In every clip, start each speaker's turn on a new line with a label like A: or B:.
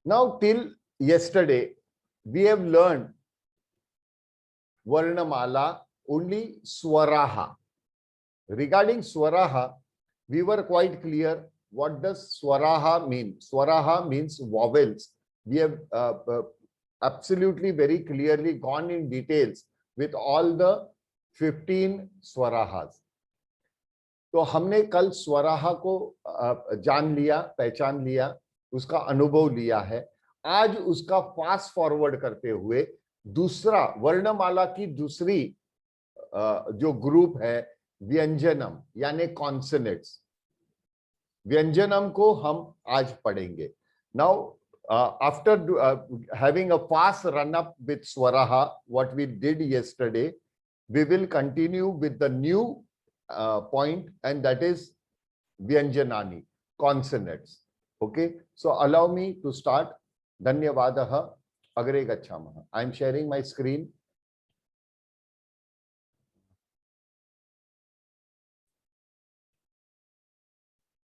A: Now, till yesterday, we have learned Varnamala only Swaraha. Regarding Swaraha, we were quite clear. What does Swaraha mean? Swaraha means vowels. We have absolutely very clearly gone in details with all the 15 Swarahas. तो हमने कल स्वराहा को जान लिया, पहचान लिया, उसका अनुभव लिया है। आज उसका फास्ट फॉरवर्ड करते हुए दूसरा वर्णमाला की दूसरी जो ग्रुप है व्यंजनम यानी कॉन्सोनेंट्स, व्यंजनम को हम आज पढ़ेंगे। Now after having a fast run up with स्वराहा what we did yesterday, we will continue with the new point, and that is Vyanjanani, consonants. Okay, so allow me to start. Dhanyavadaha, agre gacchamaha. I am sharing my screen.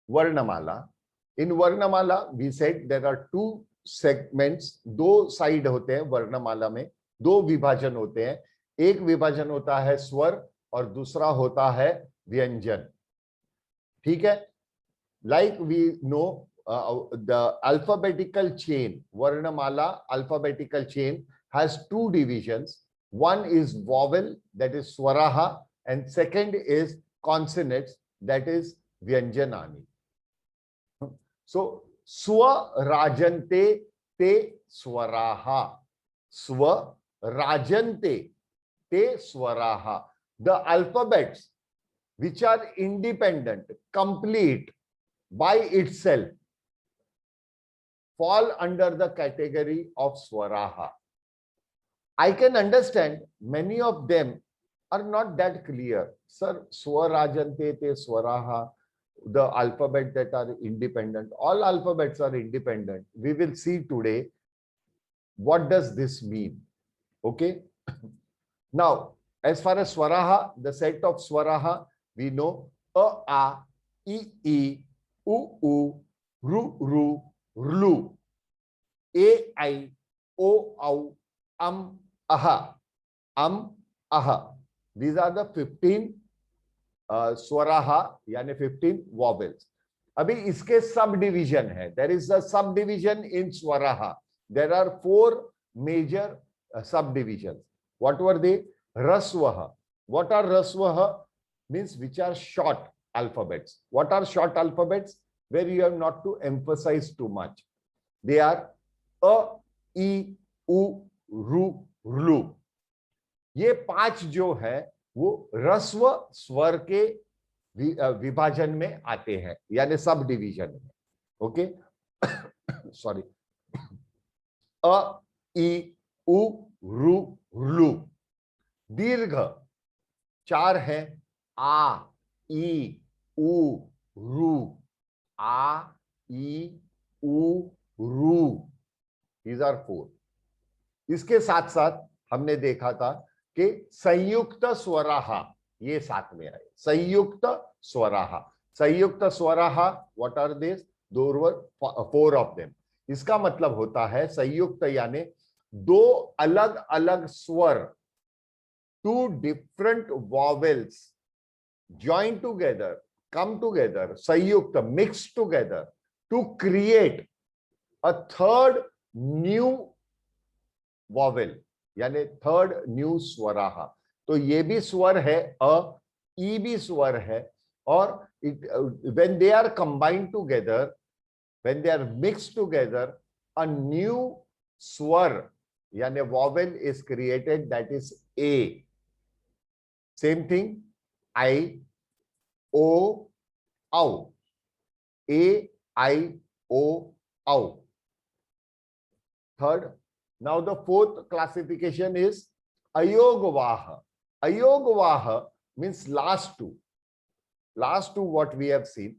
A: Varnamala. In Varnamala, we said there are two segments, दो side होते हैं वर्णमाला में, दो विभाजन होते हैं। एक विभाजन होता है स्वर और दूसरा होता है व्यंजन। ठीक है, like we know the alphabetical chain, वर्णमाला alphabetical chain has two divisions. One is vowel, that is स्वराहा, and second is consonants, that is व्यंजनानि। सो स्वराजन्ते ते स्वराहा, स्वराजन्ते ते स्वराहा. The alphabets which are independent, complete by itself, fall under the category of swaraha. I can understand many of them are not that clear. Sir, swarajante te swaraha, the alphabet that are independent, all alphabets are independent. We will see today what does this mean. Okay. Now, as far as swaraha, the set of swaraha, we know a, I, u, ru, rlu, I, o, aha, aha. These are the 15 swaraha, यानी 15 vowels. अभी इसके subdivision है. There is a subdivision in swaraha. There are 4 major subdivisions. What were they? Raswaha. What are raswaha? Means which are short alphabets. What are short alphabets? Where you have not to emphasize too much. They are a, I, u, ru, rlu. ये 5 जो है वो रस्व स्वर के विभाजन में आते हैं, यानी सब डिवीजन में. Okay, sorry. अ, I, उ, रु, रलू. दीर्घ 4 है. आ, ई, उ, रु. आ, ई, उ, रु. These are 4. इसके साथ साथ हमने देखा था कि संयुक्त स्वराहा ये साथ में आए. संयुक्त स्वराहा. संयुक्त स्वराहा, what are this? There were 4 of them. इसका मतलब होता है संयुक्त यानी 2 अलग अलग स्वर, 2 different vowels join together, come together, संयुक्त, mix together to create a third new vowel, यानी थर्ड न्यू स्वराहा. तो ये भी स्वर है, अ, ई भी स्वर है, और when they are combined together, when they are mixed together, a new swar यानी vowel is created, that is a. Same thing, I, o, au. A, I, o, au. Third. Now the fourth classification is ayogvaha. Ayogvaha means last two. Last two what we have seen.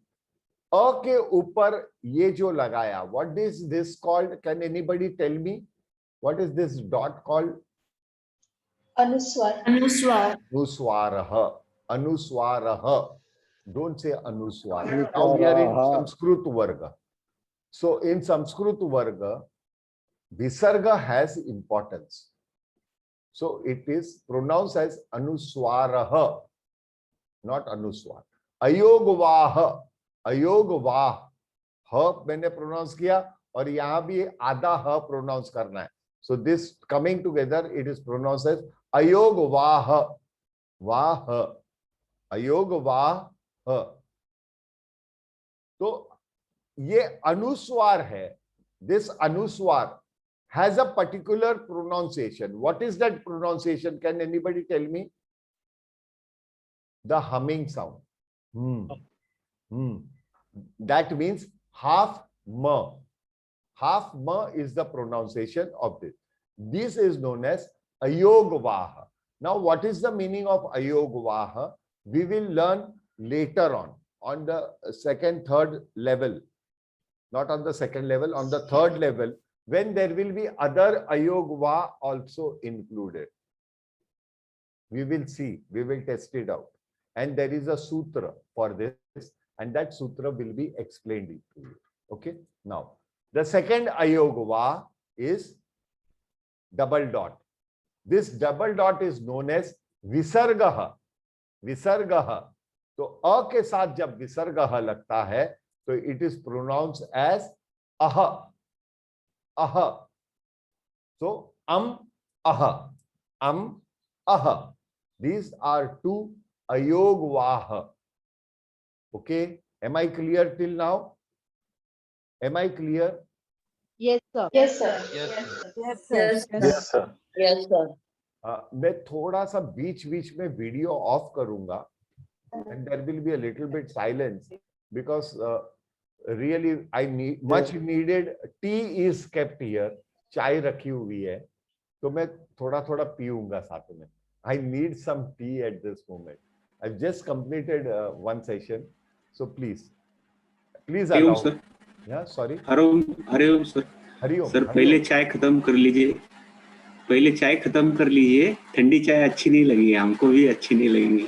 A: अ के ऊपर ये जो लगाया, what is this called? Can anybody tell me? What is this dot called?
B: Anuswar.
C: Anuswar.
A: Anuswaraha. Anuswaraha. Don't say anuswar. Now we are in Sanskrit Varga. So in Sanskrit Varga, Visarga has importance. So it is pronounced as Anuswaraha, not Anuswar. Ayogvah, Ayogvah. ह मैंने pronounce किया और यहां भी आधा ह pronounce करना है. So this coming together, it is pronounced as Ayogvah, Vah, Ayogvah. तो ये अनुस्वार है. This anuswar has a particular pronunciation. What is that pronunciation? Can anybody tell me? The humming sound. That means half ma. Half ma is the pronunciation of this. This is known as ayogvaha. Now, what is the meaning of ayogvaha? We will learn later on the second, third level. Not on the second level, on the third level, when there will be other ayogva also included. We will see, we will test it out. And there is a sutra for this, and that sutra will be explained to you. Okay, now the second ayogva is double dot. This double dot is known as visargaha. Visargaha. तो अ के साथ जब विसर्गह लगता है तो it is pronounce as uh. Uh. So uh, uh. These are two ayogvah. Okay, am I clear till now? Am I clear?
B: Yes, sir.
C: Yes, sir.
B: Yes, sir.
C: Yes, sir. Yes, sir.
A: मैं थोड़ा सा बीच बीच में video of करूंगा and there will be a little bit silence because really I need much needed tea is kept here. चाय रखी हुई है तो मैं थोड़ा थोड़ा पीऊंगा साथ में. I need some tea at this moment. I've just completed one session, so please allow.
D: Sir.
A: Yeah, sorry.
D: Hariom sir.
A: Hariom
D: sir पहले चाय खत्म कर लीजिए. पहले चाय खत्म कर लीजिए. ठंडी चाय अच्छी नहीं लगी, हमको भी अच्छी नहीं लगेगी.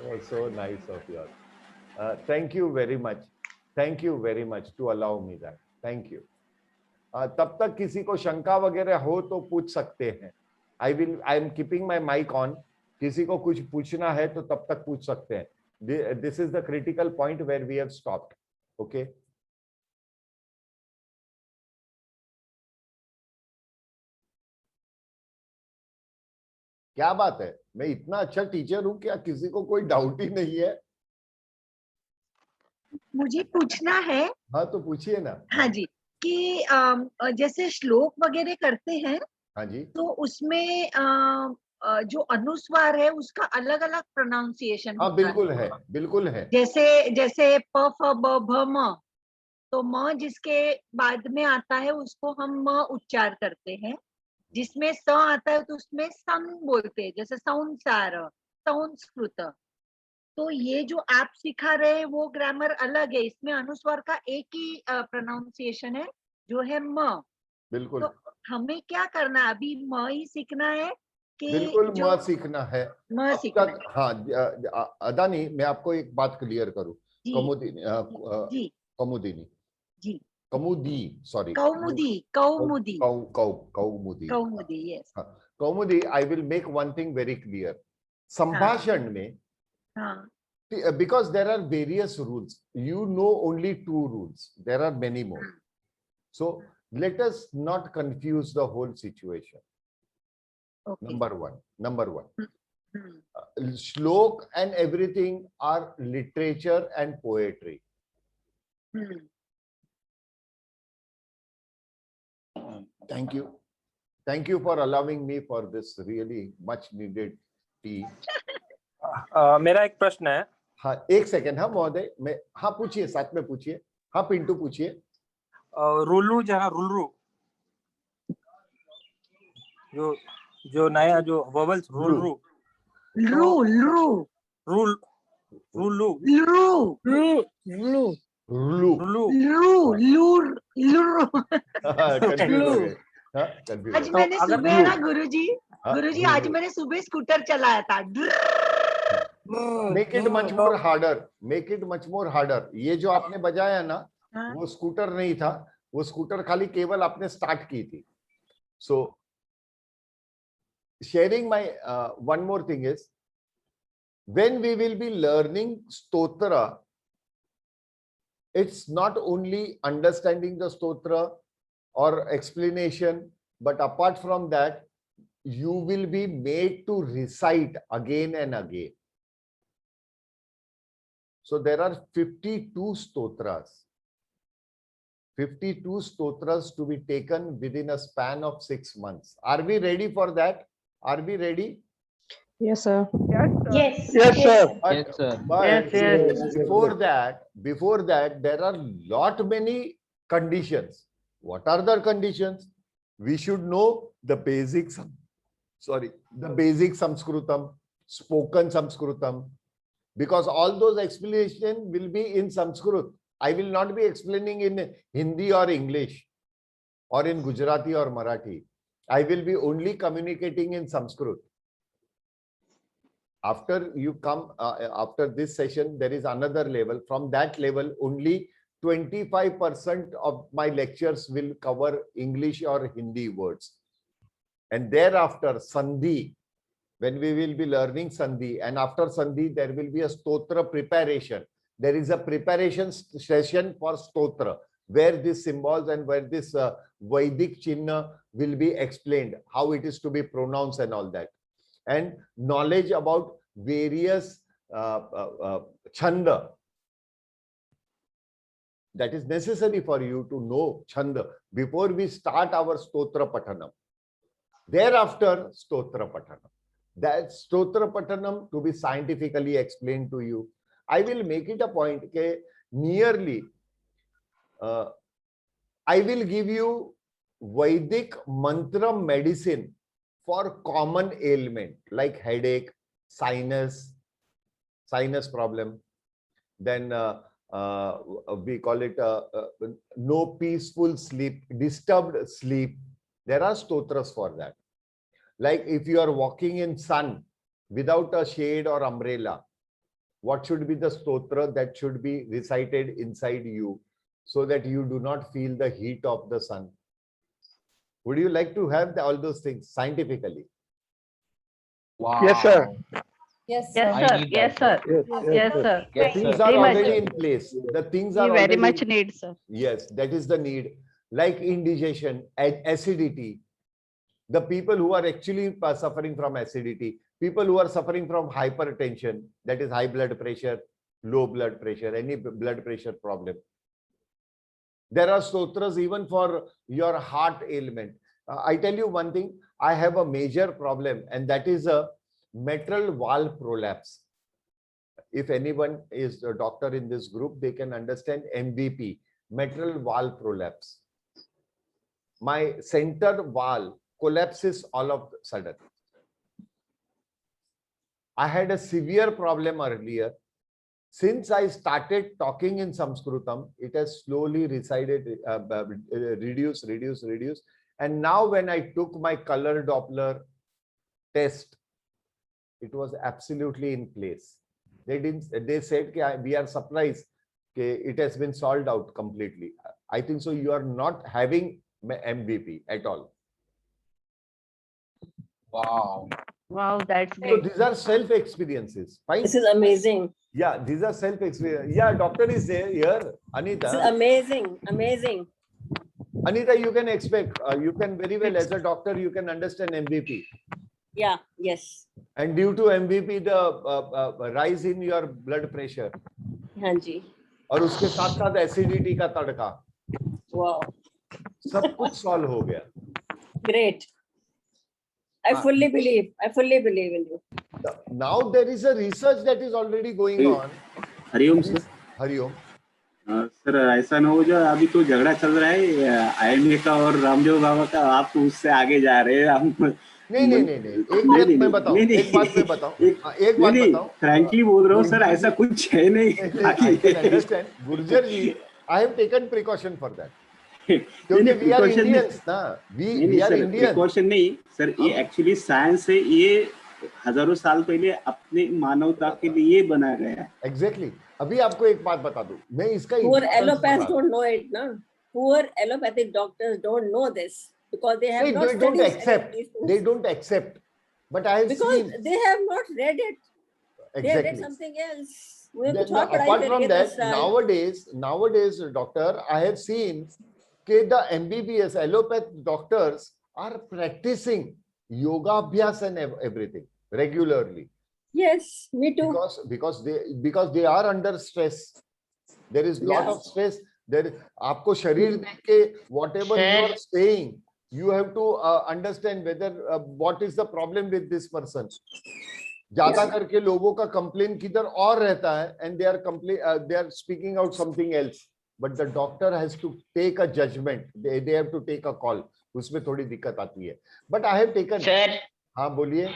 A: Oh, so nice of yours. Thank you very much. Thank you very much to allow me that. Thank you. तब तक किसी को शंका वगैरह हो तो पूछ सकते हैं. I am keeping my mic on. किसी को कुछ पूछना है तो तब तक पूछ सकते हैं. This is the critical point where we have stopped. Okay. क्या बात है, मैं इतना अच्छा टीचर हूं, क्या किसी को कोई डाउट ही नहीं है?
B: मुझे पूछना है.
A: हाँ तो पूछिए ना.
B: हाँ जी, कि जैसे श्लोक वगैरह करते हैं.
A: हाँ जी.
B: तो उसमें जो अनुस्वार है उसका अलग अलग प्रोनाउंसिएशन
A: हाँ
B: होता
A: बिल्कुल है, बिल्कुल है.
B: जैसे प फ ब भ म. तो म जिसके बाद में आता है उसको हम म उच्चार करते हैं. जिसमें स आता है तो उसमें सं बोलते हैं, जैसे संसार, संस्कृत. तो ये जो आप सिखा रहे हैं वो ग्रामर अलग है. इसमें अनुस्वार का एक ही प्रोनाउंसिएशन है जो है म.
A: बिल्कुल.
B: तो हमें क्या करना है, अभी म ही सीखना है कि
A: बिल्कुल म सीखना है.
B: म सीखना है.
A: हाँ अदानी, मैं आपको एक बात क्लियर करूं.
B: जी.
A: Kamudini, Kamudini,
B: ji.
A: Kamudi, sorry,
B: Kaumudi. Yes.
A: Kaumudi. I will make one thing very clear. संभाषण में, because there are various rules, you know only 2 rules, there are many more. So let us not confuse the whole situation. Okay. Number one. Shlok and everything are literature and poetry. Thank you for allowing me for this really much needed tea.
E: मेरा एक प्रश्न है.
A: हाँ एक second. हाँ महोदय, मैं, हाँ पूछिए, साथ में पूछिए. हाँ पिंटू पूछिए.
E: रुलू जहाँ रुलरू, जो नया जो वोवल्स रुलरू,
B: आज मैंने सुबह ना गुरुजी, आज मैंने सुबह स्कूटर चलाया था.
A: Make it much more harder. ये जो आपने बजाया ना, वो स्कूटर नहीं था. वो स्कूटर खाली केवल आपने स्टार्ट की थी. So sharing my one more thing is, when we will be learning stotra, it's not only understanding the stotra or explanation, but apart from that, you will be made to recite again and again. So there are 52 stotras. 52 stotras to be taken within a span of 6 months. Are we ready for that? Are we ready?
F: Yes, sir.
C: Yes.
E: Yes, sir.
A: But,
G: Yes, sir.
A: but
C: Yes.
A: before that, there are lot many conditions. What are the conditions? We should know the basics. The basic Sanskritam, spoken Sanskritam, because all those explanations will be in Sanskrit. I will not be explaining in Hindi or English or in Gujarati or Marathi. I will be only communicating in Sanskrit. After you come, after this session, there is another level. From that level, only 25% of my lectures will cover English or Hindi words. And thereafter, Sandhi, when we will be learning Sandhi, and after Sandhi, there will be a stotra preparation. There is a preparation session for stotra, where these symbols and where this Vedic Chinna will be explained, how it is to be pronounced and all that. And knowledge about various chanda, that is necessary for you to know chanda before we start our stotra pathanam. Thereafter, stotra pathanam. That stotra pathanam to be scientifically explained to you. I will make it a point that nearly I will give you Vedic mantra medicine for common ailment like headache, sinus problem. Then we call it no peaceful sleep, disturbed sleep. There are stotras for that. Like if you are walking in sun without a shade or umbrella, what should be the stotra that should be recited inside you so that you do not feel the heat of the sun? Would you like to have all those things scientifically?
G: Wow.
E: Yes, sir.
C: Yes,
G: I
C: sir.
G: need
C: Yes,
G: that.
C: sir. Yes, sir.
A: The
G: Yes,
A: things
G: sir.
A: are
C: Very much.
A: already in place. The things are
F: We very
A: already
F: much need, sir.
A: Yes, that is the need. Like indigestion, acidity. The people who are actually suffering from acidity, people who are suffering from hypertension, that is high blood pressure, low blood pressure, any blood pressure problem. There are stotras even for your heart ailment. I tell you one thing, I have a major problem, and that is a mitral valve prolapse. If anyone is a doctor in this group, they can understand MVP, mitral valve prolapse. My center valve collapses all of a sudden. I had a severe problem earlier. Since I started talking in Sanskritam, it has slowly reduced. And now when I took my color Doppler test, it was absolutely in place. They said we are surprised it has been solved out completely. I think so. You are not having MVP at all.
G: Wow.
C: Wow, that's
A: So
C: great.
A: these are self experiences. Fine.
C: This is amazing.
A: Yeah, these are self experience. Yeah, doctor is there here. Anita.
C: This is amazing. Amazing.
A: Anita, you can expect. You can very well as a doctor. You can understand MVP.
C: Yeah. Yes.
A: And due to MVP, the rise in your blood pressure.
C: हाँ जी.
A: और उसके साथ साथ acidity का तड़का.
C: Wow.
A: सब कुछ solve हो गया.
C: Great. I fully believe. I fully believe in you.
A: Now there is a research that is already going on.
D: Hariom sir.
A: Hariom.
D: Sir ऐसा ना हो जाए, अभी तो झगड़ा चल रहा है आईएमए का और रामदेव बाबा का, आप तो उससे आगे जा रहे हैं. हम
A: नहीं. एक बात मैं बताऊं. एक बात बताऊं.
D: फ्रैंकली बोल रहा हूँ सर, ऐसा कुछ है नहीं.
A: I can understand. Gurjar ji, I have taken precaution for that. क्योंकि we are Indians ना. We are Indians.
D: प्रिकॉशन नहीं सर, ये एक्चुअली साइंस है. ये हजारों साल पहले अपने मानवता के लिए बनाया गया है.
A: Exactly. अभी आपको एक बात बता दूं. मैं इसका
C: Poor allopaths don't know it, na. Poor allopathic doctors don't know this. because they have
A: They
C: not
A: don't
C: studied any of
A: accept.
C: these things.
A: They don't accept. But I have
C: Because
A: seen
C: they have not read it. They have read
A: exactly.
C: something else. उन्हें
A: Then,
C: कुछ और पढ़ाई
A: apart
C: करी
A: from
C: है
A: that,
C: 10 साल.
A: nowadays, doctor, I have seen that the MBBS allopath doctors are practicing yoga abhyas and everything regularly
C: Yes, me too.
A: because they are under stress. There is lot
C: Yeah.
A: of stress. There, आपको शरीर देख के whatever you
H: Sir.
A: are saying, you have to understand whether what is the problem with this person. ज्यादा करके लोगों का complain किधर और रहता है and they are speaking out something else, but the doctor has to take a judgment. They have to take a call. उसमें थोड़ी दिक्कत आती है. But I have taken.
H: Sir,
A: हाँ बोलिए.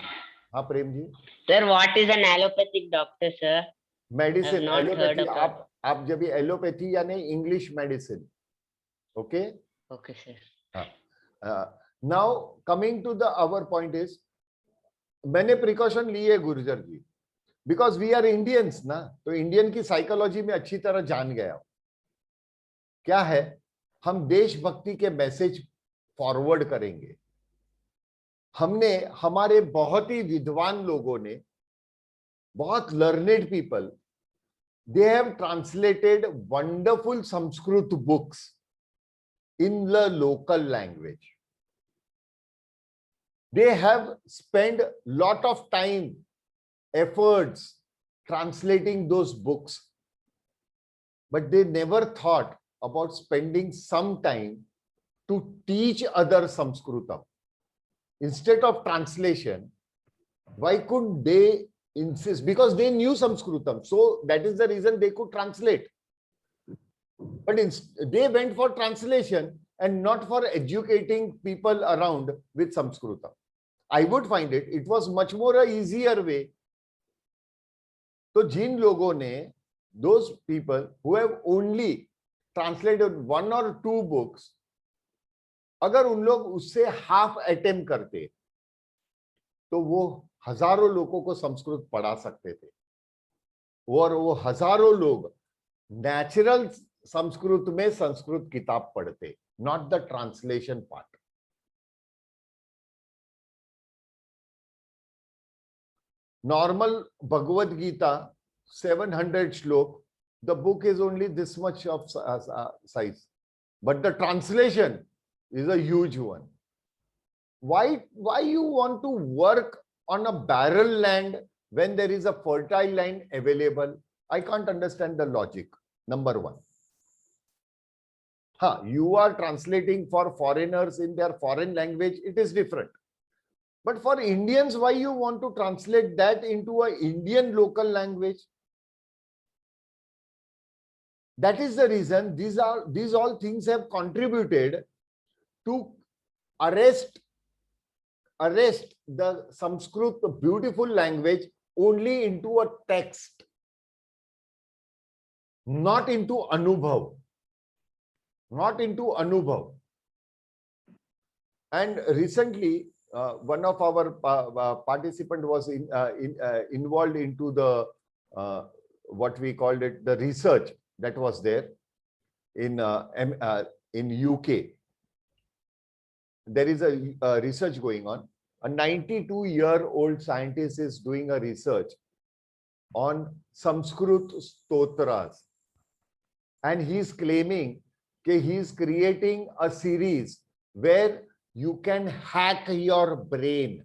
A: हाँ Prem ji.
H: sir, what is an allopathic doctor, sir?
A: Medicine
H: not heard
A: allopathy.
H: about.
A: आप जब भी एलोपैथी यानी English medicine. Okay.
H: Okay, sir.
A: Now coming to the our point is, मैंने प्रिकॉशन ली है Gurjar ji, because we are Indians ना, तो इंडियन की साइकोलॉजी में अच्छी तरह जान गया. क्या है, हम देशभक्ति के मैसेज फॉरवर्ड करेंगे. हमने हमारे बहुत ही विद्वान लोगों ने, बहुत learned people, they have translated wonderful Sanskrit books in the local language. They have spent lot of time, efforts translating those books, but they never thought about spending some time to teach other Sanskritam. Instead of translation, why couldn't they insist? Because they knew Sanskritam, so that is the reason they could translate. But they went for translation and not for educating people around with Sanskritam. I would find it was much more a easier way. So जिन लोगों ने, those people who have only translated 1 or 2 books, अगर उन लोग उससे half attempt करते तो वो हजारों लोगों को संस्कृत पढ़ा सकते थे, और वो हजारों लोग नेचुरल संस्कृत में संस्कृत किताब पढ़ते, not the translation part. Normal Bhagavad Gita 700 श्लोक, the book is only this much of size, but the translation is a huge one. Why you want to work on a barren land when there is a fertile land available? I can't understand the logic. Number one. You are translating for foreigners in their foreign language, it is different. But for Indians, why you want to translate that into an Indian local language? That is the reason these all things have contributed to arrest the Sanskrit, beautiful language, only into a text, not into Anubhav. Not into Anubhav. And recently, one of our participant was involved into the what we called it, the research that was there in UK. There is a research going on. A 92-year-old scientist is doing a research on Sanskrit stotras, and he is claiming that he is creating a series where you can hack your brain.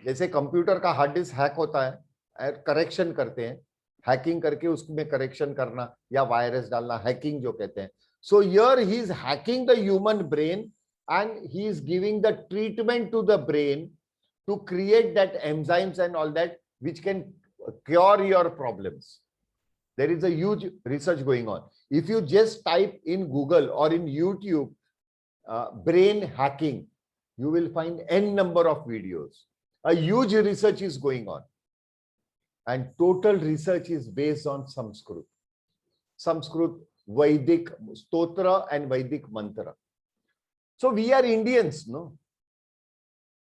A: जैसे computer का hard disk hack होता है, correction करते हैं, hacking करके उसमें correction करना या वायरस डालना, हैकिंग जो कहते हैं. So here he is hacking the human brain and he is giving the treatment to the brain to create that enzymes and all that which can cure your problems. There is a huge research going on. If you just type in Google or in YouTube brain hacking, you will find n number of videos. A huge research is going on, and total research is based on Sanskrit. Sanskrit, Vedic stotra and Vedic mantra. So we are Indians, no?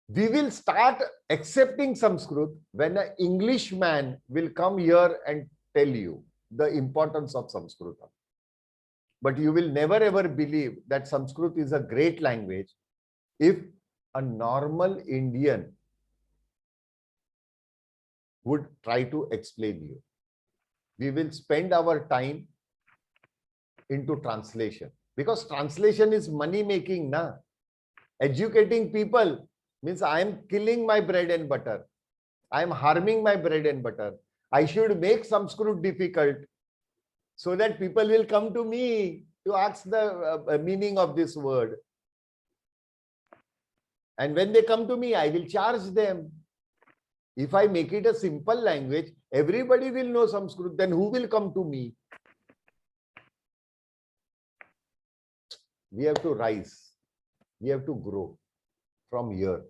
A: We will start accepting Sanskrit when an Englishman will come here and tell you the importance of Sanskrit. but you will never ever believe that Sanskrit is a great language if a normal Indian would try to explain you. We will spend our time into translation, because translation is money making, na? Educating people means I am killing my bread and butter. I am harming my bread and butter. I should make Sanskrit difficult so that people will come to me to ask the meaning of this word. And when they come to me, I will charge them. If I make it a simple language, everybody will know Sanskrit, then who will come to me? We have to rise. We have to grow from here.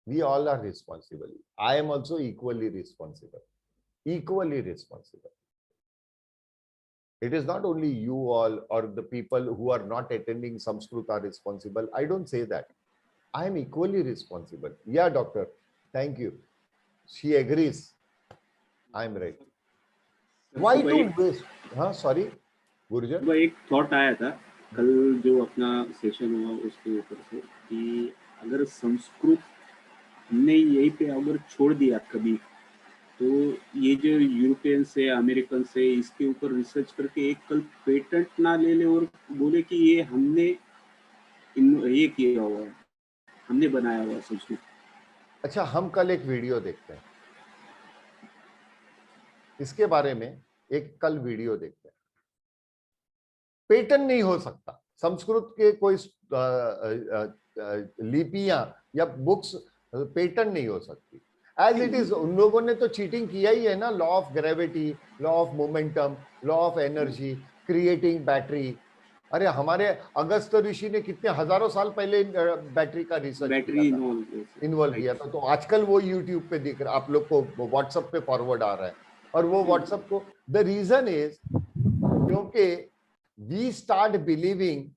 A: We all are responsible. I am also equally responsible. Equally responsible. It is not only you all or the people who are not attending Sanskrit are responsible. I don't say that. I am equally responsible. Yeah, doctor. Thank you. She agrees. I am right. Why to waste? हाँ, sorry, गुरुजन.
D: एक thought आया था कल जो अपना session हुआ उसके ऊपर से कि अगर संस्कृत ने यहीं पे अगर छोड़ दिया कभी, तो ये जो यूरोपियन से अमेरिकन से इसके ऊपर रिसर्च करके एक कल पेटेंट ना ले ले और बोले कि ये हमने ये किया हुआ है, हमने बनाया हुआ संस्कृत.
A: अच्छा, हम कल एक वीडियो देखते हैं इसके बारे में. एक कल वीडियो देखते हैं. पेटर्न नहीं हो सकता. संस्कृत के कोई लिपियां या बुक्स पेटर्न नहीं हो सकती. एज इट इज उन लोगों ने तो चीटिंग किया ही है ना. Law of gravity, law of momentum, law of energy, creating battery. अरे हमारे अगस्त ऋषि ने कितने हजारों साल पहले बैटरी का रिसर्च इन्वॉल्व किया था. तो आजकल वो यूट्यूब पे दिख रहा, आप लोग को व्हाट्सएप पे फॉरवर्ड आ रहा है. और वो व्हाट्सएप को, द रीजन इज क्योंकि वी स्टार्ट बिलीविंग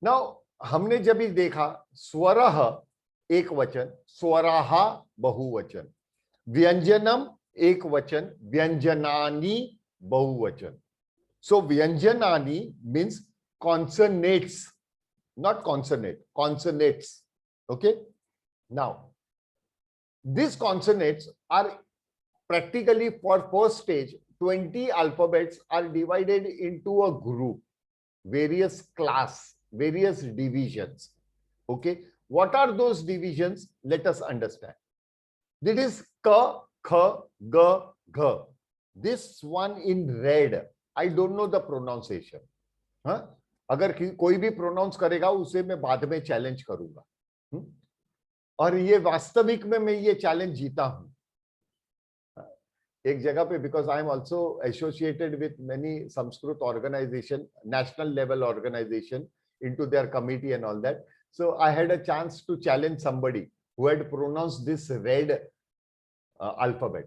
A: नाउ. हमने जब भी देखा स्वरः एक वचन, स्वराहा बहुवचन, व्यंजनम एक वचन, व्यंजनानि बहुवचन. So व्यंजनानि means consonants, not consonant, consonants. Okay. Now, these consonants are practically for first stage 20 alphabets are divided into a group, various class, various divisions. Okay. What are those divisions? Let us understand. This is ka, kha, ga, gha. This one in red. I don't know the pronunciation. हाँ? अगर कोई भी pronounce करेगा उसे मैं बाद में challenge करूंगा. और ये वास्तविक में मैं ये चैलेंज जीता हूं एक जगह पे, because I am also associated with many Sanskrit organisation, national level organisation, into their committee and all that. So I had a chance to challenge somebody who had pronounced this red alphabet,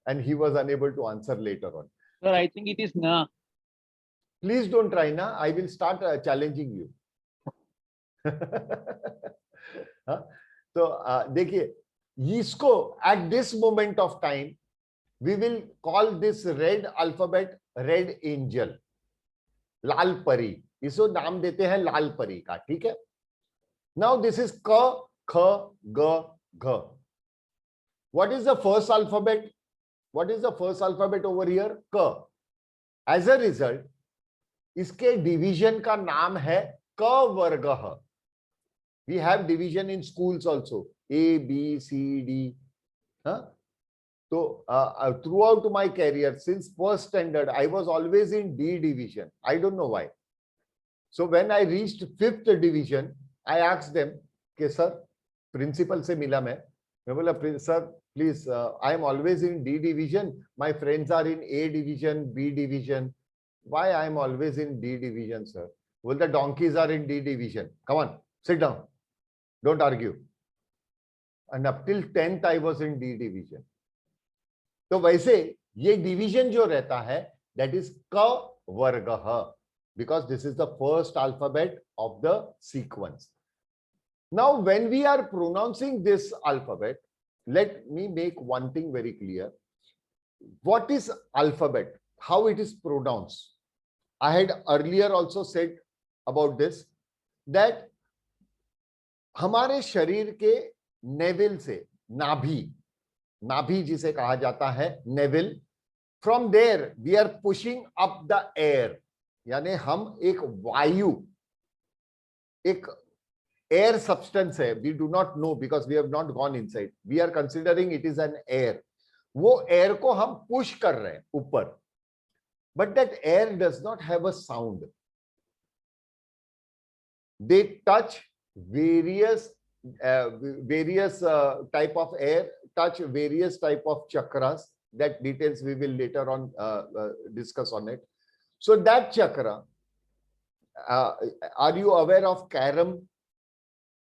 A: and he was unable to answer later on.
I: Sir, I think it is na.
A: Please don't try na. I will start challenging you. तो देखिए इसको at this moment of time we will call this red alphabet red angel, लाल परी. इसको नाम देते हैं लाल परी का. ठीक है. नाउ दिस इज क, ख, ग, घ. What is the first alphabet? What is the first alphabet over here? क. एज अ रिजल्ट इसके डिवीजन का नाम है क वर्ग. We have division in schools also, A B C D. So throughout my career since first standard I was always in D division. I don't know why. So when I reached 5th division I asked them कि sir, principal से मिला मैं बोला sir please I am always in D division, my friends are in A division, B division, why I am always in D division sir? Well, the donkeys are in D division. Come on, sit down, don't argue. And up till 10th I was in D division. तो वैसे ये division जो रहता है that is क वर्ग, because this is the first alphabet of the sequence. Now when we are pronouncing this alphabet let me make one thing very clear. What is alphabet? How it is pronounced? I had earlier also said about this, that हमारे शरीर के Neville से, नाभि जिसे कहा जाता है navel, from there we are pushing up the air, यानी हम एक वायु, एक एयर सब्सटेंस है, we do not know because we have not gone inside, we are considering it is an air, वो एयर को हम पुश कर रहे हैं ऊपर, but that air does not have a sound. They touch various type of air, touch various type of chakras. That details we will later on discuss on it. So that chakra, are you aware of carom?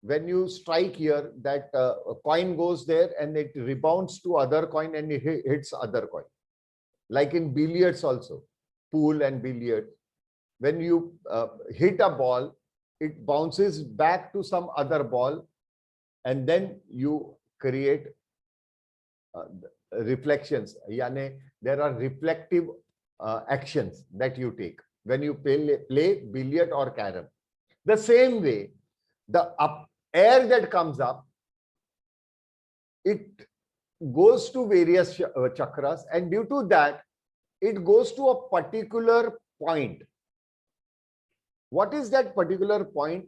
A: When you strike here, that a coin goes there and it rebounds to other coin and it hits other coin. Like in billiards also, pool and billiard, when you hit a ball, it bounces back to some other ball, and then you create reflections. Yani there are reflective actions that you take when you play billiard or carom. The same way, the air that comes up, it goes to various chakras, and due to that, it goes to a particular point. What is that particular point?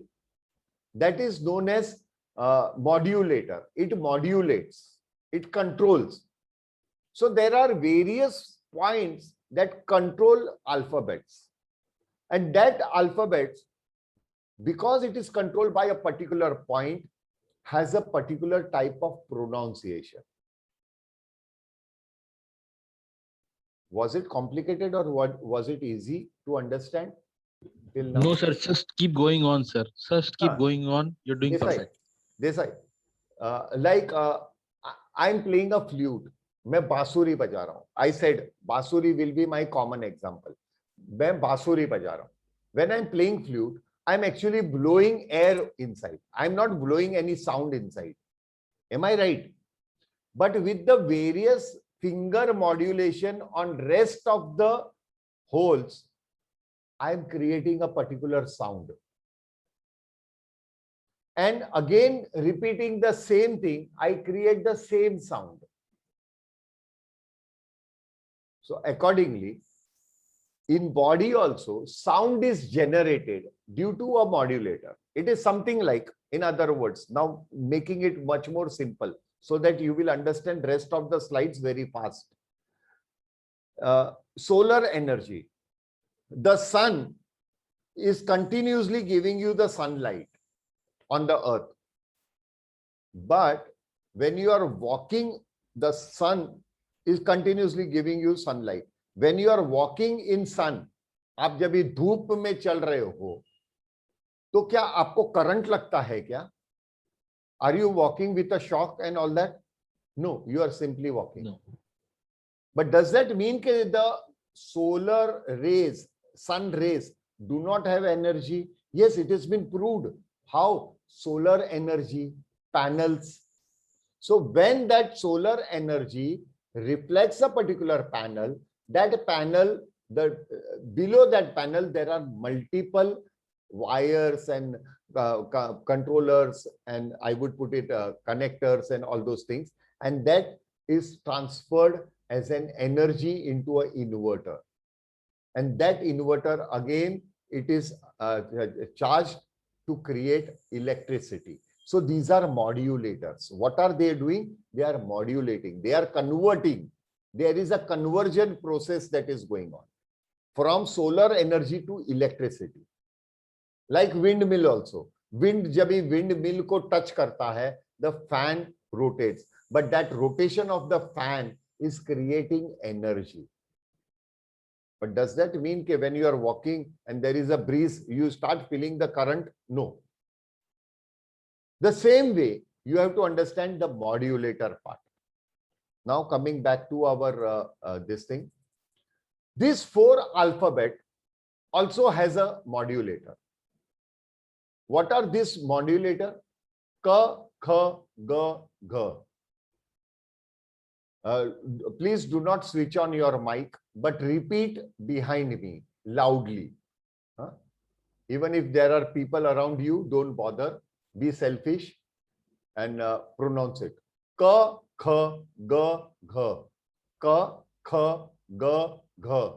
A: That is known as modulator. It modulates, it controls. So there are various points that control alphabets, and that alphabet, because it is controlled by a particular point, has a particular type of pronunciation. Was it complicated or was it easy to understand?
I: No, sir. Just keep going on, sir. Just keep going on. You're doing perfect.
A: Desai, like I'm playing a flute. मैं बांसुरी बजा रहा हूँ. I said बांसुरी will be my common example. मैं बांसुरी बजा रहा हूँ. When I'm playing flute, I'm actually blowing air inside. I'm not blowing any sound inside. Am I right? But with the various finger modulation on rest of the holes, I am creating a particular sound. And again, repeating the same thing, I create the same sound. So accordingly, in body also, sound is generated due to a modulator. It is something like, in other words, now making it much more simple so that you will understand rest of the slides very fast. Solar energy. The sun is continuously giving you the sunlight on the earth. But when you are walking, the sun is continuously giving you sunlight. When you are walking in sun, आप जब ये धूप में चल रहे हो, तो क्या आपको करंट लगता है क्या? Are you walking with a shock and all that? No, you are simply walking.
I: No.
A: But does that mean that the solar rays, sun rays, do not have energy? Yes, it has been proved. How? Solar energy panels. So when that solar energy reflects a particular panel, that panel, below that panel, there are multiple wires and controllers, and I would put it connectors and all those things, and that is transferred as an energy into an inverter. And that inverter, again, it is charged to create electricity. So these are modulators. What are they doing? They are modulating. They are converting. There is a conversion process that is going on from solar energy to electricity. Like windmill also. Wind, जब भी windmill को touch करता है, the fan rotates. But that rotation of the fan is creating energy. But does that mean that when you are walking and there is a breeze, you start feeling the current? No. The same way, you have to understand the modulator part. Now coming back to our this thing. This 4 alphabet also has a modulator. What are this modulator? Ka, kha, ga, gha. Please do not switch on your mic, but repeat behind me loudly. Huh? Even if there are people around you, don't bother. Be selfish and pronounce it. Ka, kha, ga, gha. Ka, kha, ga, gha.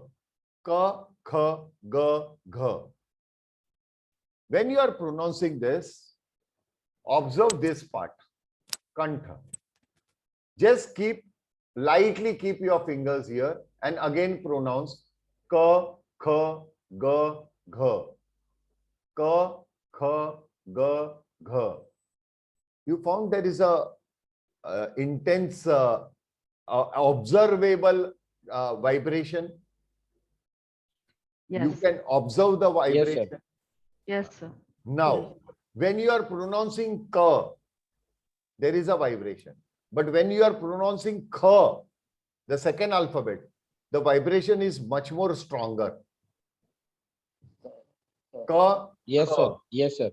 A: Ka, kha, ga, gha. When you are pronouncing this, observe this part. Kantha. Just lightly keep your fingers here and again pronounce ka, kha, ga, gha. Ka, kha, ga, gha. You found there is a intense observable vibration. You
F: Yes.
A: can observe the vibration.
F: Yes, sir.
A: Now, when you are pronouncing ka, there is a vibration. But when you are pronouncing kha, the second alphabet, the vibration is much more stronger. Ka,
I: Yes,
A: kha.
I: sir. Yes, sir.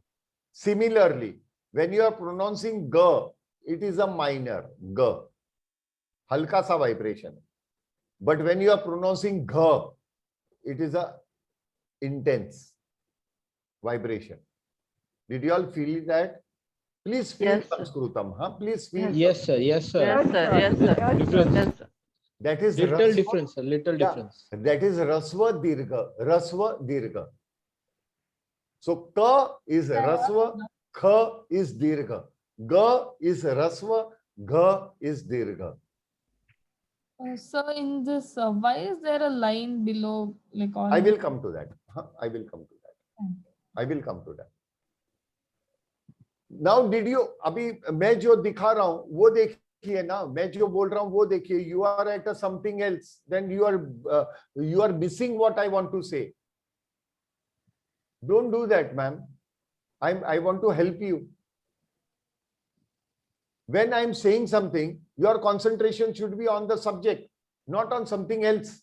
A: Similarly, when you are pronouncing ga, it is a minor ga, halka sa vibration. But when you are pronouncing gha, it is a intense vibration. Did you all feel that? Please feel
F: Yes, sir.
A: Sanskritam, huh? Please feel.
I: Yes, sir. Yes, sir.
F: Yes, sir. Yes, sir.
I: Difference.
F: Yes, sir.
A: That is
I: Little
A: rasva.
I: difference, sir. Little
A: Yeah,
I: difference.
A: that is rasva dirgha. Rasva dirgha. So ka is rasva, kha is dirgha. Ga is rasva, gha is dirgha.
J: So in this, why is there a line below, like on?
A: I will come to that. Huh? I will come to that. I will come to that. Now, did you अभी मैं जो दिखा रहा हूं वो देखिए ना, मैं जो बोल रहा हूं वो देखिए. You are at a something else, then you are missing what I want to say. Don't do that, ma'am. I want to help you. When I'm saying something, your concentration should be on the subject, not on something else.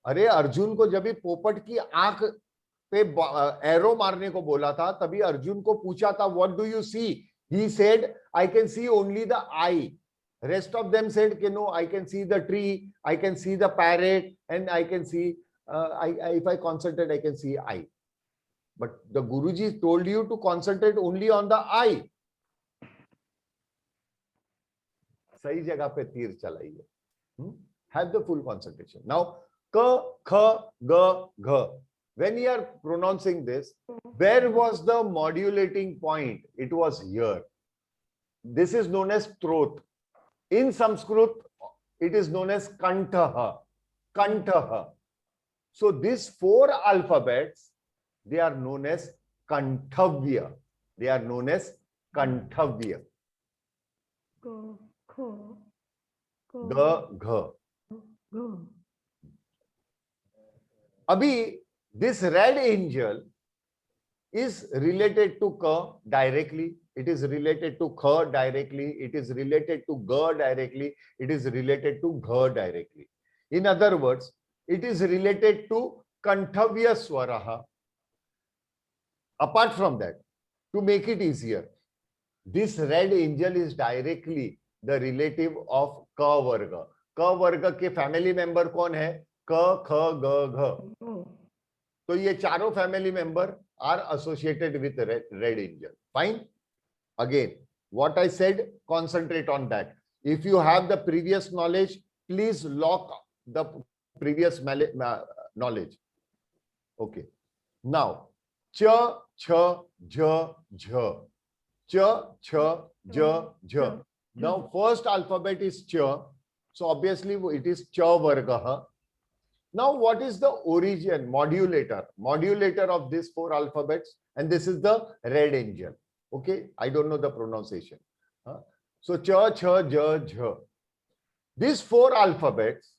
A: अरे अर्जुन को जब भी पोपट की आंख पे arrow मारने को बोला था, तभी अर्जुन को पूछा था, what do you see? He said, I can see only the eye. Rest of them said, no, I can see the tree, I can see the parrot, and I can see, if I concentrate, I can see eye. But the Guruji told you to concentrate only on the eye. सही जगह पे तीर चलाइए. Have the full concentration. Now, ka, kha, ga, gha. When you are pronouncing this, where was the modulating point? It was here. This is known as throat. In Sanskrit, it is known as kantaha. Kantaha. So these four alphabets, they are known as kanthavya. They are known as kanthavya.
F: Go, go, go,
A: Ga, gha.
F: go.
A: Abhi, this red angel is related to ka directly. It is related to kha directly. It is related to ga directly. It is related to gha directly. In other words, it is related to kanthavya swaraha. Apart from that, to make it easier, this red angel is directly the relative of ka varga. Ka varga के family member कौन है? Ka, kha, ga, gha. So ये चारों family member are associated with red angel. Fine. Again, what I said, concentrate on that. If you have the previous knowledge, please lock the previous knowledge. Okay. Now, cha, cha, ja, jha. Cha, cha, ja, jha. Now, first alphabet is cha. So obviously it is cha varga. Now, what is the origin, modulator of these four alphabets? And this is the red angel. Okay, I don't know the pronunciation. So cha, cha, ja, jha. These four alphabets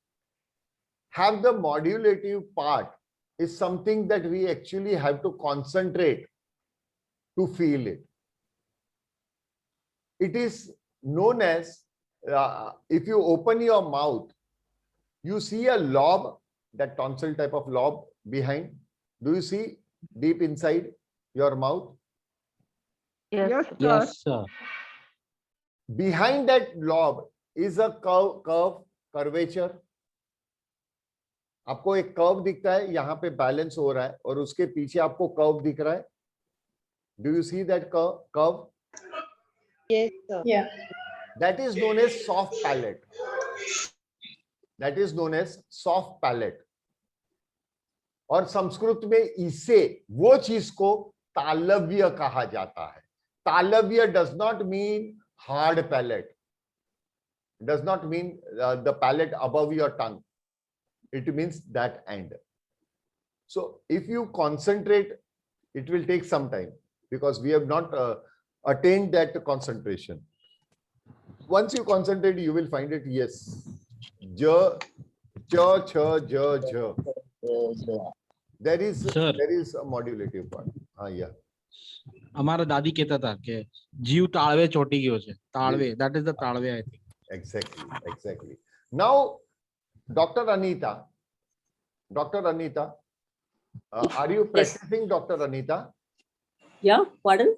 A: have the modulative part is something that we actually have to concentrate to feel it. It is known as, if you open your mouth, you see a lobe, that tonsil type of lobe behind. Do you see deep inside your mouth?
F: Yes, sir.
I: Yes, sir.
A: Behind that lobe, is a curvature. आपको एक curve दिखता है, यहाँ पे balance हो रहा है और उसके पीछे आपको कर्व दिख रहा है. Do you see that curve?
C: Yes, sir. Yeah.
A: That is known as soft palate. That is known as soft palate. और संस्कृत में इसे वो चीज को तालव्य कहा जाता है. तालव्य does not mean hard palate. It does not mean the palate above your tongue. It means that end. So if you concentrate, it will take some time because we have not attained that concentration. Once you concentrate, you will find it. Yes. Ja, cha, cha, ja, ja. There is a modulative part. Yeah.
I: हमारा दादी कहता था कि जीव ताळवे ચોટી ગયો છે. તાળવે, that is the તાળવે, I think.
A: Exactly. Now, Dr. Anita, are you practicing, Dr. Anita?
C: Yeah, pardon?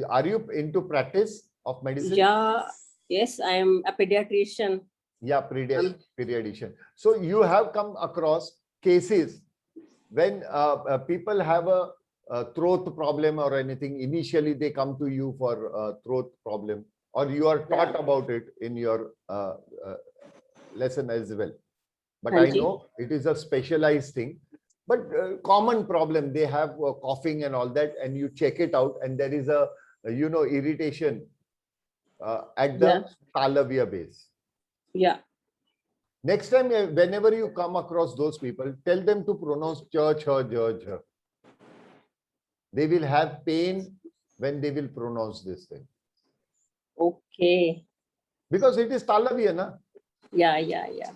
A: Are you into practice of medicine?
C: Yeah, yes, I am a pediatrician.
A: Yeah, pediatrician. So you have come across cases when people have a throat problem or anything. Initially, they come to you for a throat problem, or you are taught about it in your lesson as well. But I know it is a specialized thing. But common problem, they have coughing and all that, and you check it out, and there is a irritation at the talavya base.
C: Yeah.
A: Next time, whenever you come across those people, tell them to pronounce cha, cha, ja, ja. They will have pain when they will pronounce this thing.
C: Okay.
A: Because it is talavya, na?
C: Yeah.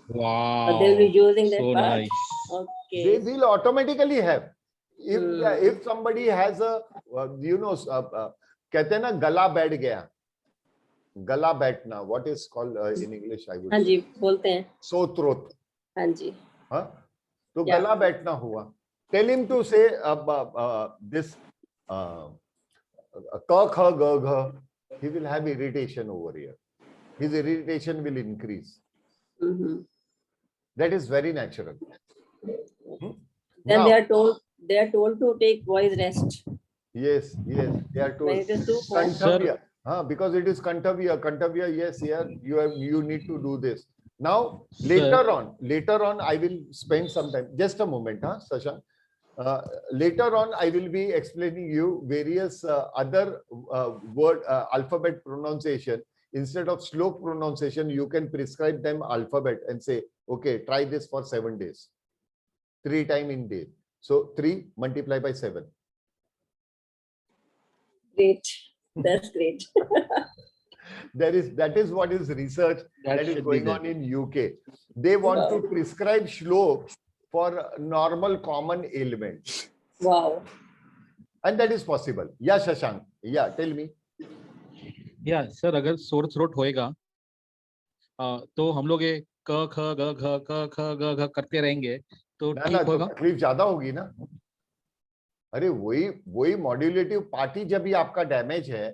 I: Wow.
C: But they'll be using that
I: so
C: part.
I: nice.
C: Okay.
A: They will automatically have. If somebody has a, कहते हैं ना गला बैठ गया, गला बैठना, what is called in English, I would
C: हाँ जी,
A: say.
C: बोलते हैं.
A: Sore throat.
C: हाँ जी.
A: हाँ? तो गला बैठना हुआ. Tell him to say this ka, kha, ga, gha. He will have irritation over here. His irritation will increase. That is very natural.
C: Then
A: Now,
C: they are told to take voice rest.
A: Yes, they are told.
C: When it is too fast.
A: Kantavya, because it is Kantavya, yes, you need to do this. Now, later on, I will spend some time. Just a moment, Sasha. Later on, I will be explaining you various other word alphabet pronunciation. Instead of slok pronunciation, you can prescribe them alphabet and say, okay, try this for 7 days. 3 times in day. So 3 multiplied by 7.
C: Great. That's great.
A: That is what is research that is going on in UK. They want to prescribe shlok for normal common ailments.
C: Wow.
A: And that is possible. Yeah, Shashank. Yeah, tell me.
I: Yeah, sir, अगर sore throat होएगा तो हम लोग ये क ख ग घ क ख ग घ करते रहेंगे तो ठीक होगा.
A: तकलीफ ज्यादा होगी ना. अरे वही मॉड्यूलेटिव पार्टी जब भी आपका डैमेज है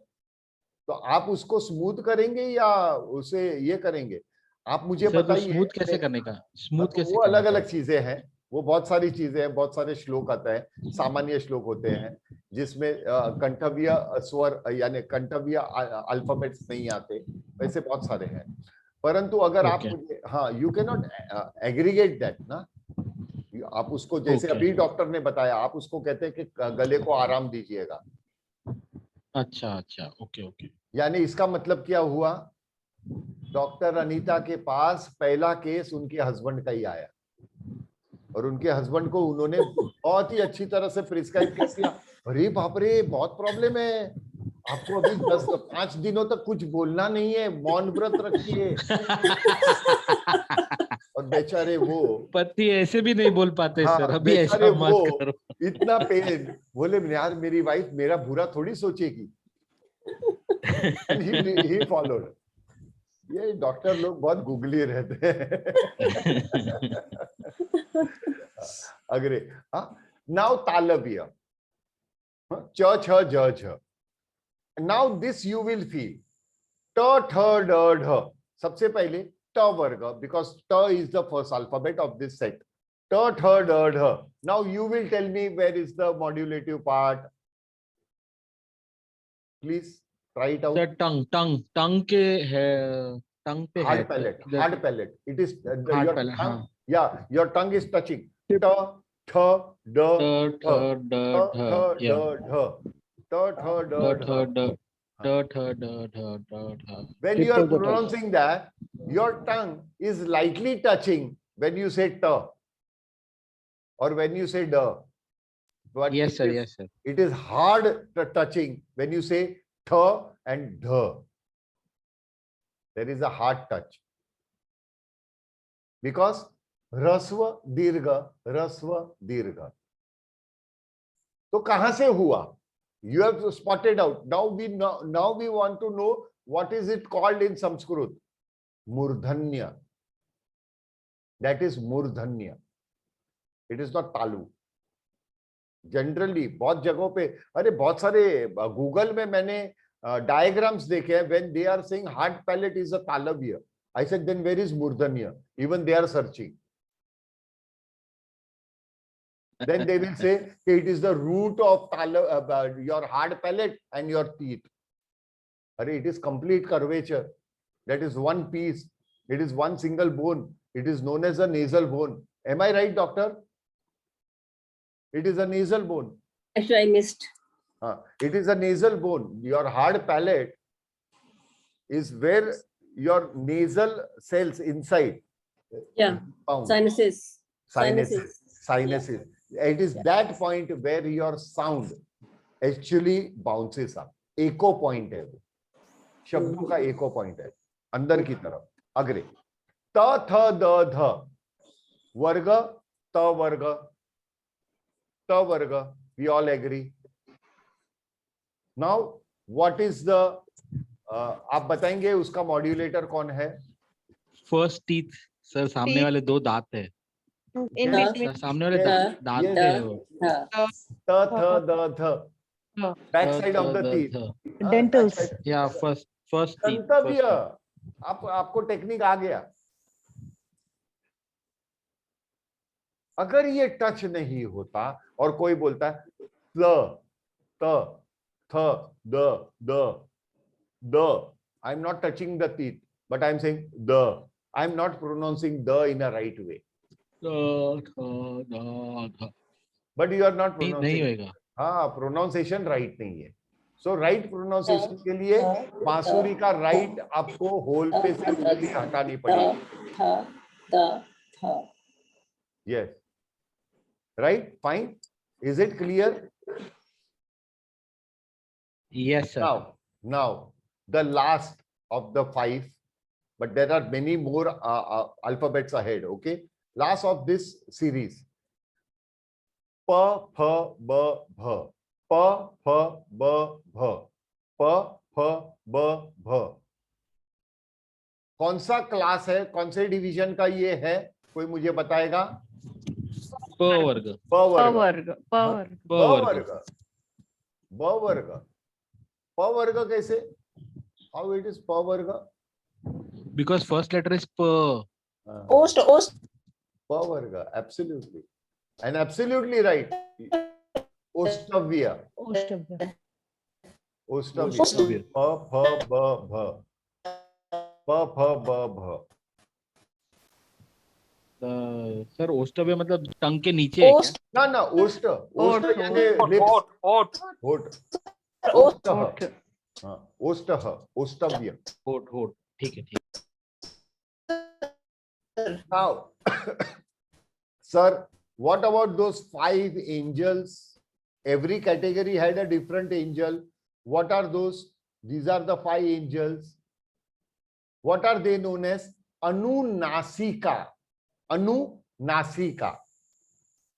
A: तो आप उसको स्मूथ करेंगे या उसे ये करेंगे, आप मुझे बताइए.
I: स्मूथ कैसे करने का? स्मूथ कैसे?
A: वो अलग अलग चीजें हैं, वो बहुत सारी चीजें हैं, बहुत सारे श्लोक आता है. सामान्य श्लोक होते हैं जिसमें कंठव्य स्वर यानी कंठव्य अल्फाबेट्स नहीं आते, वैसे बहुत सारे हैं. परंतु अगर आप you can not aggregate that ना. आप उसको जैसे अभी डॉक्टर ने बताया, आप उसको कहते हैं कि गले को आराम दीजिएगा.
I: अच्छा, ओके.
A: यानी इसका मतलब क्या हुआ, डॉक्टर अनीता के पास पहला केस उनके हस्बैंड का ही आया और उनके हस्बैंड को उन्होंने बहुत ही अच्छी तरह से प्रिस्क्राइब कर दिया. अरे बाप रे, बहुत प्रॉब्लम है आपको, अभी 5 दिनों तक कुछ बोलना नहीं है, मौन व्रत रखिए. और बेचारे वो
I: पति ऐसे भी नहीं बोल पाते. सर अभी ऐसा मत करो.
A: इतना पेन, बोले यार मेरी वाइफ मेरा बुरा थोड़ी सोचेगी. he followed. ये डॉक्टर लोग बहुत गुगली रहते हैं. अगरे नाउ तालव्य, च छ ज झ. Now this you will feel. Ta, tha, da, dha. सबसे पहले ट वर्ग, because ट is the first alphabet of this set. T, th, d, dh. Now you will tell me where is the modulative part. Please try it out.
I: Sir tongue के है, टंग पे है
A: Hard palate, hard palate. It is
I: Hard
A: your
I: palate,
A: tongue.
I: हाँ.
A: Yeah, your tongue is touching. T, th, d,
I: th,
A: th.
I: th, d,
A: T,
I: th,
A: th,
I: yeah.
A: d, dh. T, th, d,
I: Th,
A: dh.
I: th, d, th, th, d, th, th.
A: When
I: Tip
A: you are
I: of the tongue.
A: pronouncing that, your tongue is lightly touching when you say t or when you say d. But
I: Yes, sir.
A: it is-
I: Yes, sir.
A: It is hard touching when you say th and dh. There is a hard touch. Because rasva dirgha, rasva dirgha. तो कहां से हुआ? You have spotted out. Now we want to know what is it called in Sanskrit? Murdhanya. That is Murdhanya. It is not talu. Generally बहुत जगहों पे, अरे बहुत सारे गूगल में मैंने डायग्राम्स देखे हैं, when they are saying hard palate is a तालव्य, I said then where is मूर्धन्य, even they are searching, then they will say it is the root of your hard palate and your teeth. Arey, it is complete curvature. That is one piece. It is one single bone. It is known as a nasal bone. Am I right, doctor? It is a nasal bone.
C: Actually, I missed.
A: It is a nasal bone. Your hard palate is where your nasal cells inside.
C: Yeah.
A: Found.
C: Sinuses.
A: Sinuses. It is that point where your sound actually bounces up. Echo point है वो. शब्दों का echo point है. अंदर की तरफ. अग्रे. त थ द ध. वर्ग त वर्ग. त वर्ग. We all agree. Now, what is the? आप बताएंगे उसका मॉड्यूलेटर कौन है?
I: फर्स्ट टीथ सर, सामने वाले दो दांत है.
F: In between.
I: सामने वाले
A: Yes,
I: दांत
A: yes.
I: है वो.
A: त थ द ध. Back side of the teeth.
F: Dentals.
I: या फर्स्ट टीथ.
A: गंतव्य. आपको टेक्निक आ गया. अगर ये टच नहीं होता और कोई बोलता है त थ द, I am not touching the teeth but I am saying द, आई एम नॉट प्रोनाउंसिंग द in a right way, but you are not
I: नहीं
A: प्रोनाउंसिंग.
I: होएगा.
A: हाँ, प्रोनाउंसिएशन राइट नहीं है. सो राइट प्रोनाउंसिएशन के लिए बांसुरी का राइट आपको होल पे से उंगली हटानी पड़ेगी. Yes. Right? Fine. Is it clear?
I: Yes, sir.
A: Now, the last of the 5, but there are many more alphabets ahead. Okay. Last of this series. Pa, pha, ba, bha. Pa, pha, ba, bha. Pa, pha, ba, bha. कौन सा class है? कौन से division का ये है? कोई मुझे बताएगा?
I: प वर्ग.
A: प वर्ग.
F: वर्ग.
I: प वर्ग.
A: ब वर्ग. प वर्ग कैसे? How it is प वर्ग?
I: Because first letter is P.
C: Ost.
A: प वर्ग. Absolutely. And absolutely right. Ostavya.
F: Ostavya.
A: Ostavya. प फ ब भ. प फ ब भ.
I: सर ओष्टव्य मतलब टंग के नीचे है क्या?
A: ना ओष्ट. ओष्ट यानी lips. होठ.
F: Ost.
A: हाँ, ओष्टः. ओष्टव्य.
I: होठ. ठीक है.
A: Now, sir, what about those 5 angels? Every category had a different angel. What are those? These are the 5 angels. What are they known as? Anunasika. Anunasika.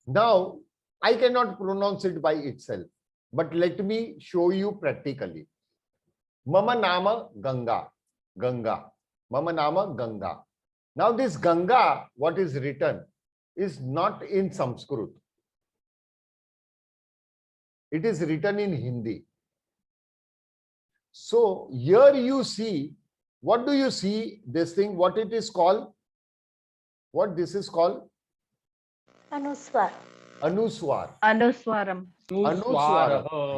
A: Now, I cannot pronounce it by itself, but let me show you practically. Mama nama Ganga. Ganga. Mama nama Ganga. Now, this Ganga, what is written, is not in Sanskrit. It is written in Hindi. So, here you see What do you see this thing? What it is called? What this is called?
F: Anuswar.
A: Anuswar.
F: Anuswaram.
A: Anuswar.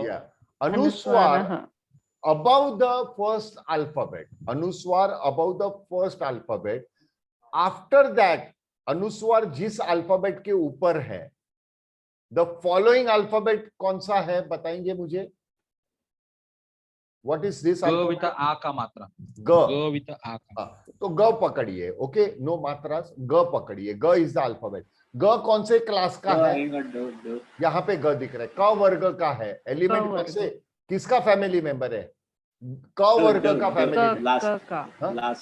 A: Yeah. Anuswar above the first alphabet. Anuswar above the first alphabet. After that, अनुस्वार जिस alphabet के ऊपर है, the following alphabet कौन सा है बताएंगे मुझे? What is this?
I: ग विथ आ का मात्रा.
A: ग
I: विथ आ का.
A: तो ग पकड़िए. ओके, नो मात्रा. ग पकड़िए. ग इज द अल्फाबेट. ग कौन से क्लास का है? यहाँ पे ग दिख रहा है. क वर्ग का है. एलिमेंट में से किसका फैमिली मेंबर है? क वर्ग का फैमिली.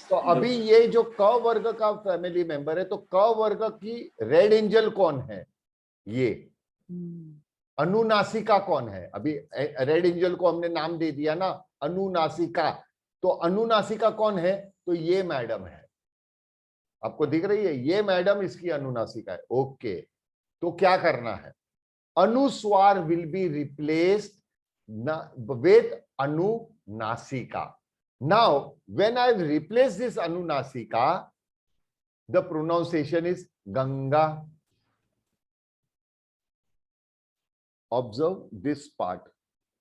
A: तो अभी ये जो क वर्ग का फैमिली मेंबर है, तो क वर्ग की रेड एंजल कौन है? ये. अनुनासिका कौन है? अभी रेड एंजल को हमने नाम दे दिया ना, अनुनासिका. तो अनुनासिका कौन है? तो ये मैडम है. आपको दिख रही है? ये मैडम इसकी अनुनासिका है. ओके, तो क्या करना है? अनुस्वार विल बी रिप्लेस्ड विथ अनुनासिका. Now, when I replace this anunasika, the pronunciation is Ganga. Observe this part.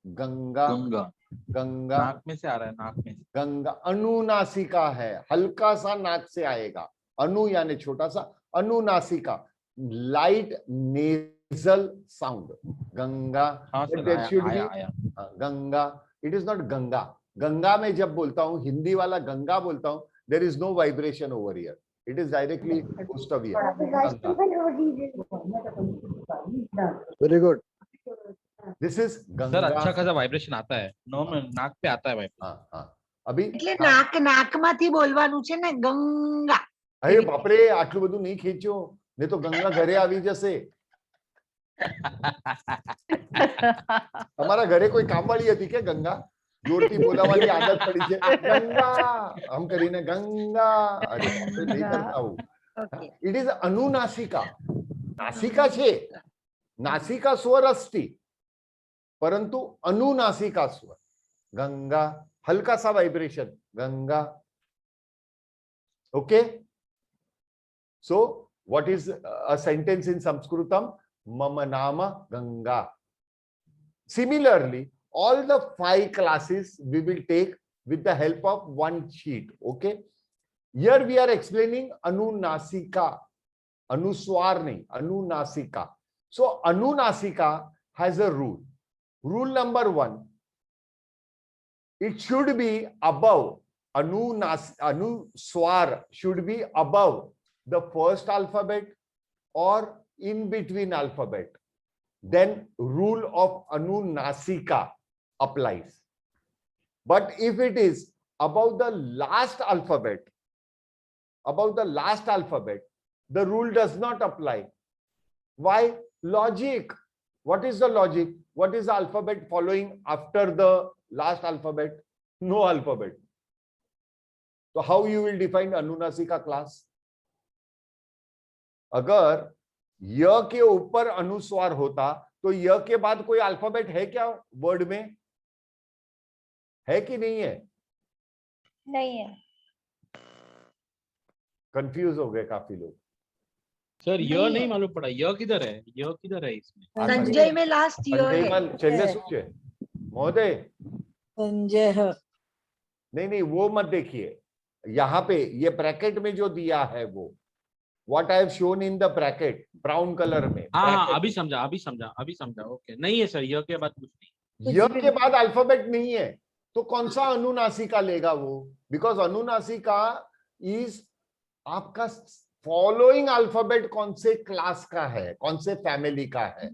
A: Ganga.
I: Ganga.
A: Ganga.
I: नाक में से आ रहा है. नाक में से.
A: गंगा अनुनासिका है. हल्का सा नाक से आएगा. अनु यानी छोटा सा. अनुनासिका. Light nasal sound. Ganga.
I: हाँ सर,
A: There should be
I: आया.
A: Ganga. It is not Ganga. Ganga में जब बोलता हूं, हिंदी वाला गंगा बोलता हूं, there is no vibration over here. It is directly post of here.
K: Very good.
A: This is Ganga.
I: Sir अच्छा खासा वाइब्रेशन आता है. नो नाक पे आता है भाई.
A: हाँ हाँ. अभी
B: એટલે નાકમાંથી બોલવાનું છે ને, ગંગા.
A: અરે બાપરે, આટલું બધું નહીં ખીંચો, નહીં તો ગંગા ઘરે આવી જશે. તમારા ઘરે કોઈ કામવાળી હતી કે ગંગા? जोरती बोलावाली आदत पड़ी है. गंगा हम करीने गंगा. अरे नहीं करता हूँ. इट इज अनुनासिका. नासिका छे, नासिका स्वर अस्ति, परंतु अनुनासिका स्वर. गंगा. हल्का सा vibration. Ganga. Okay. So what is a sentence in Sanskritam? मम नाम Ganga. Similarly, all the 5 classes we will take with the help of one sheet. Okay, here we are explaining anunasika. Anuswar nahi, anunasika. So anunasika has a rule. Rule number 1, it should be above. Anuswar should be above the first alphabet or in between alphabet. Then rule of anunasika applies. But if it is above the last alphabet, the rule does not apply. Why? Logic. What is the logic? What is the alphabet following after the last alphabet? No alphabet. So how you will define anunasika class? अगर य के ऊपर अनुस्वार होता तो य के बाद कोई अल्फाबेट है क्या वर्ड में? है कि नहीं है?
F: नहीं है.
A: कंफ्यूज हो गए काफी लोग.
I: सर य नहीं मालूम पड़ा. य किधर है? य किधर है इसमें?
B: संजय में लास्ट य है.
A: चलिए सूचे महोदय.
C: संजय.
A: नहीं वो मत देखिए. यहाँ पे ये ब्रैकेट में जो दिया है वो What I have shown in the bracket, brown color में.
I: हाँ, अभी समझा. ओके, नहीं है सर, य के बाद कुछ नहीं.
A: य के बाद अल्फाबेट नहीं है, तो कौन सा अनुनासिका लेगा वो? बिकॉज अनुनासिका इज आपका फॉलोइंग अल्फाबेट कौन से क्लास का है, कौन से फैमिली का है.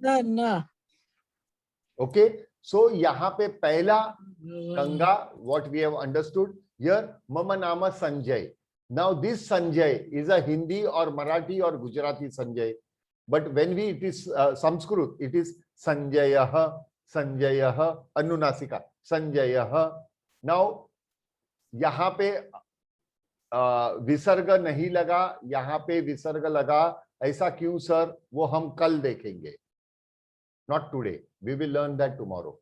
A: ओके, सो यहाँ पे पहला Ganga, what we have understood here, मम नाम Sanjay. Now this Sanjay is a Hindi or Marathi or Gujarati Sanjay, but when it is Sanskrit, it is Sanjayah, Anunasika, Sanjayah. Now यहाँ पे विसर्ग नहीं लगा, यहाँ पे विसर्ग लगा. ऐसा क्यों सर? वो हम कल देखेंगे. Not today. We will learn that tomorrow.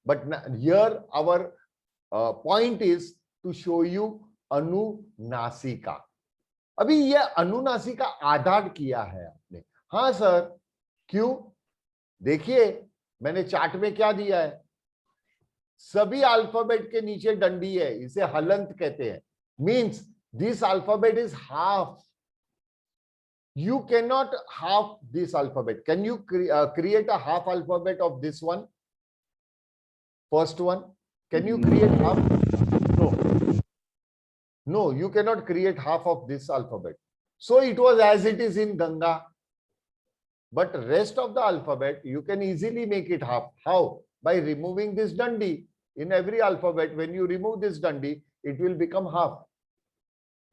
A: But here our point is to show you अनुनासिका। अभी ये अनुनासिका आधार किया है आपने। हाँ सर, क्यों? देखिए मैंने चार्ट में क्या दिया है, सभी अल्फाबेट के नीचे डंडी है, इसे हलंत कहते हैं। Means this alphabet is half. You cannot half this alphabet. Can you create a half alphabet of this one? First one. Can you create half? No. No, you cannot create half of this alphabet. So it was as it is in Ganga. But rest of the alphabet, you can easily make it half. How? By removing this dandi. In every alphabet, when you remove this dandi, it will become half.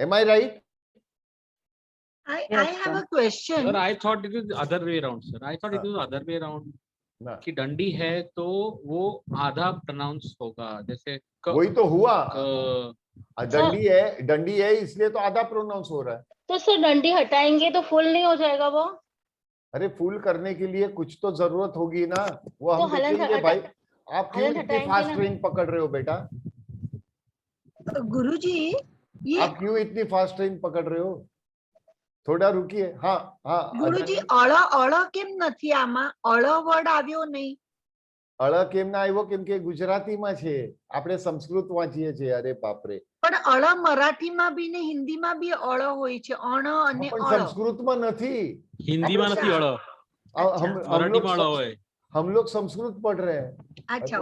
A: Am I right?
B: I
C: Yes,
B: have
C: sir.
B: a question.
I: Sir, I thought it was the other way around, sir. I thought it was the other way around.
A: ना,
I: कि डंडी है तो वो आधा pronounce होगा, जैसे
A: वही तो हुआ।
I: क-
A: डंडी है इसलिए तो आधा प्रोनाउंस हो रहा है।
F: तो सर डंडी हटाएंगे तो फुल नहीं हो जाएगा वो?
A: अरे फुल करने के लिए कुछ तो जरूरत होगी ना, वो
F: तो
A: हम
F: हलन
A: देखेंगे भाई। आप क्यों
F: हलन
A: इतनी
F: हटाएंगे
A: फास्ट
F: ना।
A: ट्रेन पकड़ रहे हो बेटा?
B: गुरुजी, ये
A: आप क्यों इतनी फास्ट ट्रेन पकड़ रहे हो? થોડા રૂકીએ। હા હા
B: ગુરુજી, અળ કેમ નથી આમાં? અળ વર્ડ આવ્યો નહીં?
A: અળ કેમ ના આવ્યો? કેમ કે ગુજરાતીમાં છે, આપણે સંસ્કૃત વાંચીએ છીએ। અરે બાપ રે,
B: પણ અળ મરાઠીમાં બી ને હિન્દીમાં બી અળ હોય છે, અણ અને
A: પણ
B: અળ।
A: સંસ્કૃતમાં નથી।
I: हिंदीમાં નથી અળ,
B: अच्छा,
A: हम लोग संस्कृत पढ़ रहे हैं।
B: अच्छा,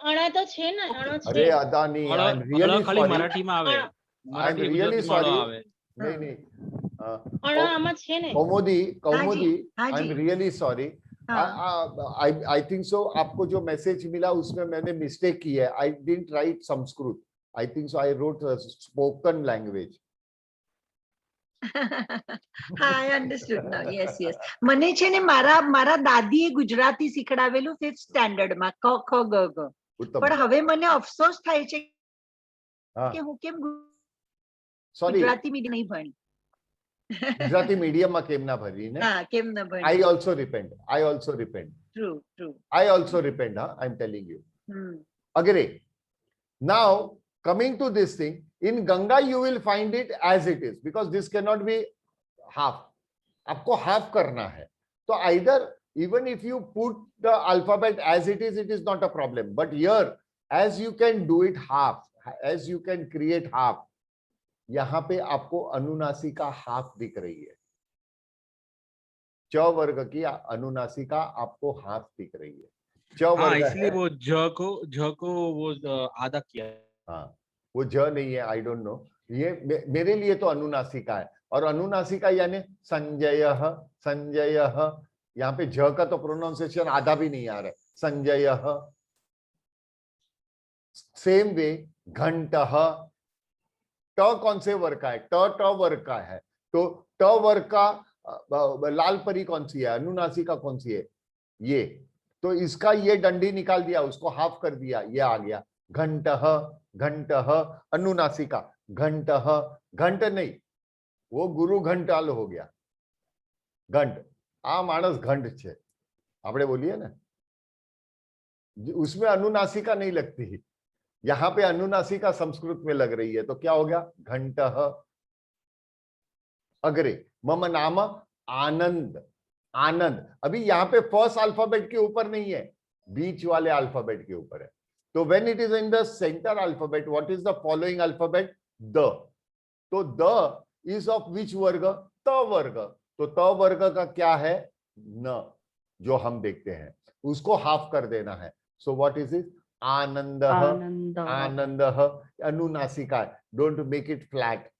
F: અણા તો છે ને, અણો
A: अरे
F: છે।
A: अदानी,
I: અળ
A: आई एम
I: અળ
A: रियली
I: ખાલી
A: सॉरी।
I: મરાઠીમાં આવે,
A: आई एम
I: મરાઠી
A: रियली
I: ગુજરાતીમાં અળ
A: सॉरी।
I: આવે।
A: नहीं नहीं,
F: અણા આમાં છે ને।
A: कौमुदी
B: हाँ जी, हाँ
A: आई एम
B: जी।
A: Really sorry.
B: हाँ।
A: आई थिंक सो आपको जो मैसेज मिला उसमें मैंने मिस्टेक की है। I didn't right Sanskrit, I think so I wrote spoken language.
B: હા, I understood now. Yes, yes. મને છે ને મારા દાદીએ ગુજરાતી શીખડાવેલું 5th સ્ટાન્ડર્ડમાં, ક ખ ગ ઘ।
A: उत्तम।
B: પણ હવે મને અફસોસ થાય છે
A: हाँ
B: કે હું કેમ
A: सॉरी,
B: ગુજરાતી મીડિયમ નહીં ભણી।
A: गुजराती मीडियम में केम ना भरी ने।
B: હા, કેમ ન ભણી?
A: I also repent.
B: True true.
A: I also repent. Huh? I'm telling you.
B: Hmm.
A: Agree. Now, coming to this thing, in Ganga you will find it as it is because this cannot be half. आपको half करना है। तो either even if you put the alphabet as it is not a problem. But here, as you can do it half, as you can create half, यहाँ पे आपको अनुनासिका half दिख रही है। च वर्ग की अनुनासिका आपको हाफ दिख रही है। च
I: हाँ,
A: वर्ग
I: इसलिए
A: है।
I: वो झ को वो आधा किया है।
A: हाँ, वो ज नहीं है, आई डोंट नो। ये मेरे लिए तो अनुनासिका है। और अनुनासिका यानी संजय, संजय। यहाँ पे झ का तो प्रोनाउंसिएशन आधा भी नहीं आ रहा है, संजय। Same way घंट। ट कौन से वर्ग का है? ट वर्ग का है। तो ट वर्ग का लाल परी कौन सी है? अनुनासिका कौन सी है? ये। तो इसका ये डंडी निकाल दिया, उसको हाफ कर दिया, ये आ गया घंट। घंट अनुनासिका, घंट। घंट नहीं, वो गुरु घंटाल हो गया। घंट आ मानस घंट छे, आपने बोलिए ना, उसमें अनुनासिका नहीं लगती। यहाँ पे अनुनासिका संस्कृत में लग रही है, तो क्या हो गया? घंट। अग्रे मम नाम आनंद। आनंद अभी यहाँ पे फर्स्ट अल्फाबेट के ऊपर नहीं है, बीच वाले अल्फाबेट के ऊपर है। तो when it is in the centre alphabet, what is the following alphabet? The. तो द इज ऑफ विच वर्ग? त वर्ग। तो त वर्ग का क्या है? न, जो हम देखते हैं उसको हाफ कर देना है। So what is it? Anand. Anand अनुनासिका है, डोंट मेक इट फ्लैट।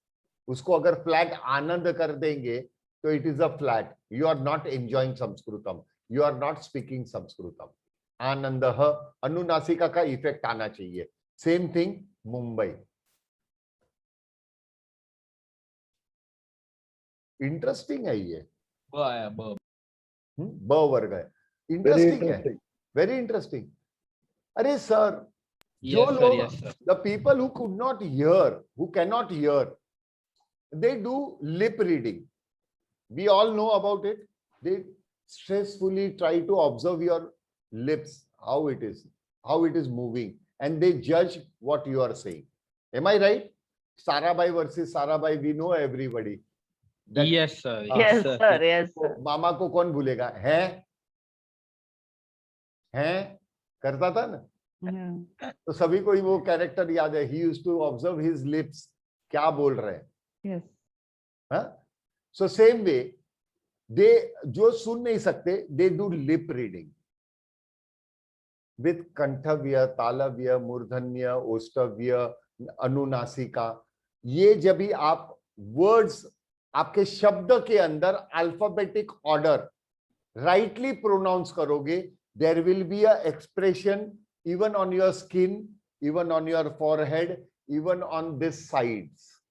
A: उसको अगर फ्लैट आनंद कर देंगे तो it is a flat. You are not enjoying Sanskritam, you are not speaking Sanskritam. Anand अनुनासिका का इफेक्ट आना चाहिए। Same thing Mumbai. इंटरेस्टिंग है ये। ब वर्ग है, इंटरेस्टिंग है, वेरी इंटरेस्टिंग। अरे सर, जो लोग, the people who could not here, who can not here, they do lip reading. We all know about it. They stressfully try to observe your lips, how it is moving, and they judge what you are saying. Am I right? Sarabhai versus Sarabhai, we know everybody.
I: Yes, sir.
H: Yes, sir. Yes,
A: तो
H: sir.
A: मामा को कौन भूलेगा? है करता था ना। तो सभी को ही वो कैरेक्टर याद है। He used to observe his lips, क्या बोल रहे हैं।
C: Yes.
A: हाँ? So same way, they जो सुन नहीं सकते, they do lip reading with कंठव्य, तालव्य, मूर्धन्य, ओष्ठव्य, अनुनासिका। ये जब भी आप वर्ड्स आपके शब्द के अंदर अल्फाबेटिक ऑर्डर राइटली प्रोनाउंस करोगे, there will be a expression even on your skin, even on your forehead, even on this sides,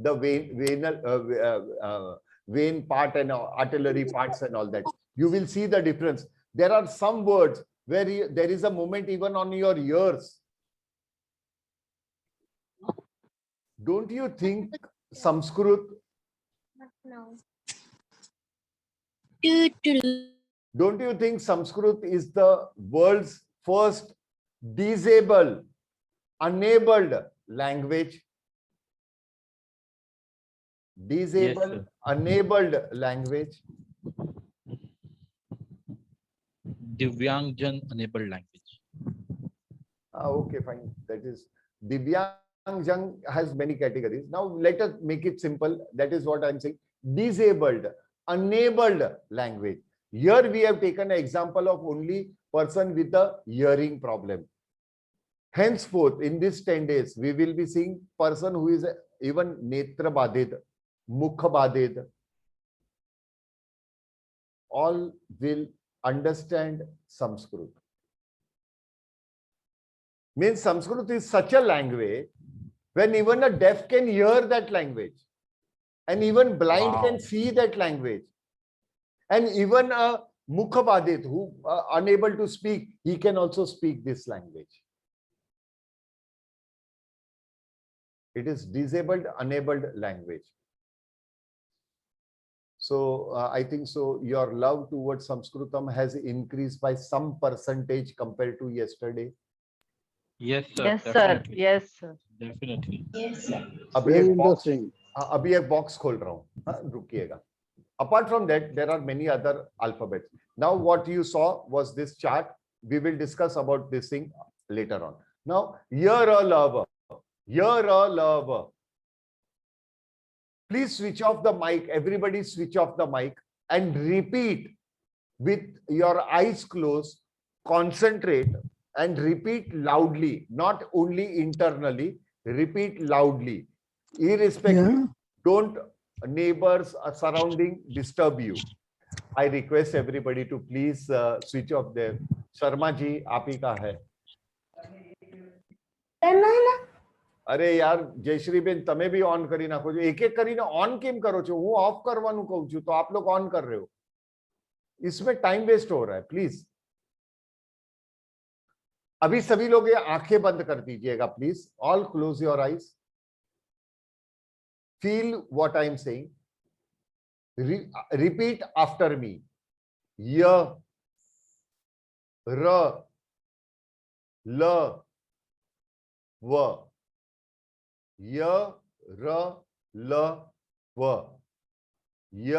A: the vein part and artillery parts and all that. You will see the difference. There are some words where there is a movement even on your ears. Don't you think Sanskrit? Don't you think Sanskrit is the world's first disabled, enabled language? Disabled,
I: Yes,
A: enabled language.
I: Divyangjan enabled language.
A: Okay, fine. That is Divyangjan has many categories. Now let us make it simple. That is what I'm saying. Disabled, enabled language. Here we have taken an example of only person with a hearing problem. Henceforth, in this 10 days, we will be seeing person who is even netra badhit, mukha badhit. All will understand Sanskrit. Means Sanskrit is such a language when even a deaf can hear that language, and even blind
G: Wow.
A: can see that language, and even a mukha badhit who unable to speak, he can also speak this language. It is disabled, enabled language. So I think so your love towards Sanskritam has increased by some percentage compared to yesterday.
I: Yes, sir.
H: yes, sir.
I: Definitely.
H: Yes, sir.
I: Definitely.
H: Yes, sir.
A: अभी
K: Very
A: एक box,
K: interesting.
A: अभी एक box खोल रहा हूँ, हाँ, रुकिएगा. Apart from that, there are many other alphabets. Now, what you saw was this chart. We will discuss about this thing later on. Now, here a lover, here a lover. Please switch off the mic. Everybody switch off the mic and repeat with your eyes closed. Concentrate and repeat loudly, not only internally. Repeat loudly, irrespective.
K: Yeah.
A: Don't neighbors surrounding disturb you. I request everybody to please switch off their. Sharma ji, आप ही का है. અરે યાર જયશ્રી બેન તમે બી on કરી નાખો છો. એક એક કરીને ઓન કેમ કરો છો? હું ઓફ કરવાનું કહું છું તો આપ लोग ऑन कर रहे हो. इसमें टाइम वेस्ट हो रहा है. प्लीज अभी सभी लोग ये आंखें बंद कर दीजिएगा please. All close your eyes. Feel what I am saying. Repeat after me. य र ल व. य र ल व. य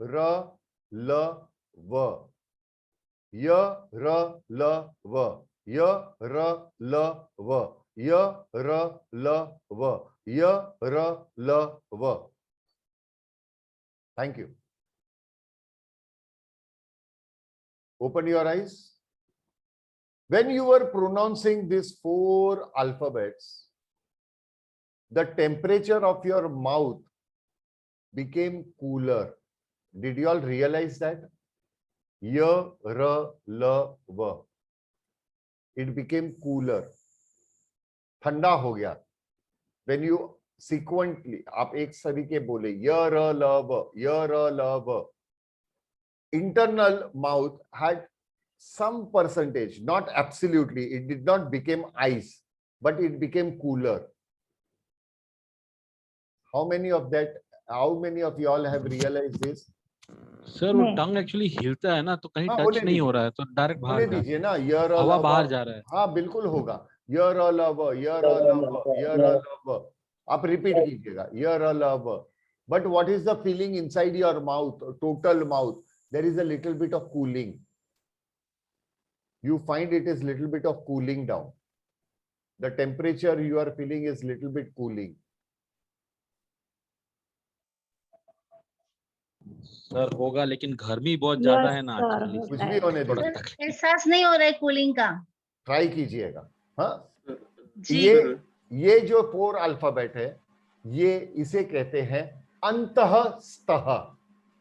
A: र ल व. य र ल व. य र ल व. य र ल व. य र ल व. Thank you. Open your eyes. When you were pronouncing these 4 alphabets, the temperature of your mouth became cooler. Did you all realize that? Y, R, L, V. It became cooler. ठंडा हो गया. When you sequentially, आप एक तरीके बोले य, र, ल, व, य, र, ल, व. Internal mouth had some percentage, not absolutely. It did not become ice, but it became cooler. How many of you all have realized this?
I: Sir वो टंग एक्चुअली हिलता है ना तो कहीं टच नहीं हो रहा है तो डायरेक्ट बाहर जा
A: दीजिए ना. य, र,
I: हवा
A: ल,
I: बाहर
A: व.
I: जा रहा है.
A: हाँ बिल्कुल होगा. य, र, ल, व, य, र, ल, व, य, र, ल, व. आप रिपीट कीजिएगा यर अ लव, but what is the feeling inside your mouth, total mouth, there is a little bit of cooling, you find it is little bit of cooling down, the temperature you are feeling is little bit cooling.
I: Sir होगा, लेकिन गर्मी बहुत ज्यादा है ना
C: sir,
I: actually,
A: कुछ भी होने
I: थोड़ा
A: दीजिए,
I: तकलीफ।
F: एहसास नहीं हो रहा है कूलिंग का।
A: ट्राई कीजिएगा। हाँ,
F: जी।
A: ये जो 4 अल्फाबेट है, ये इसे कहते हैं अंतःस्तः।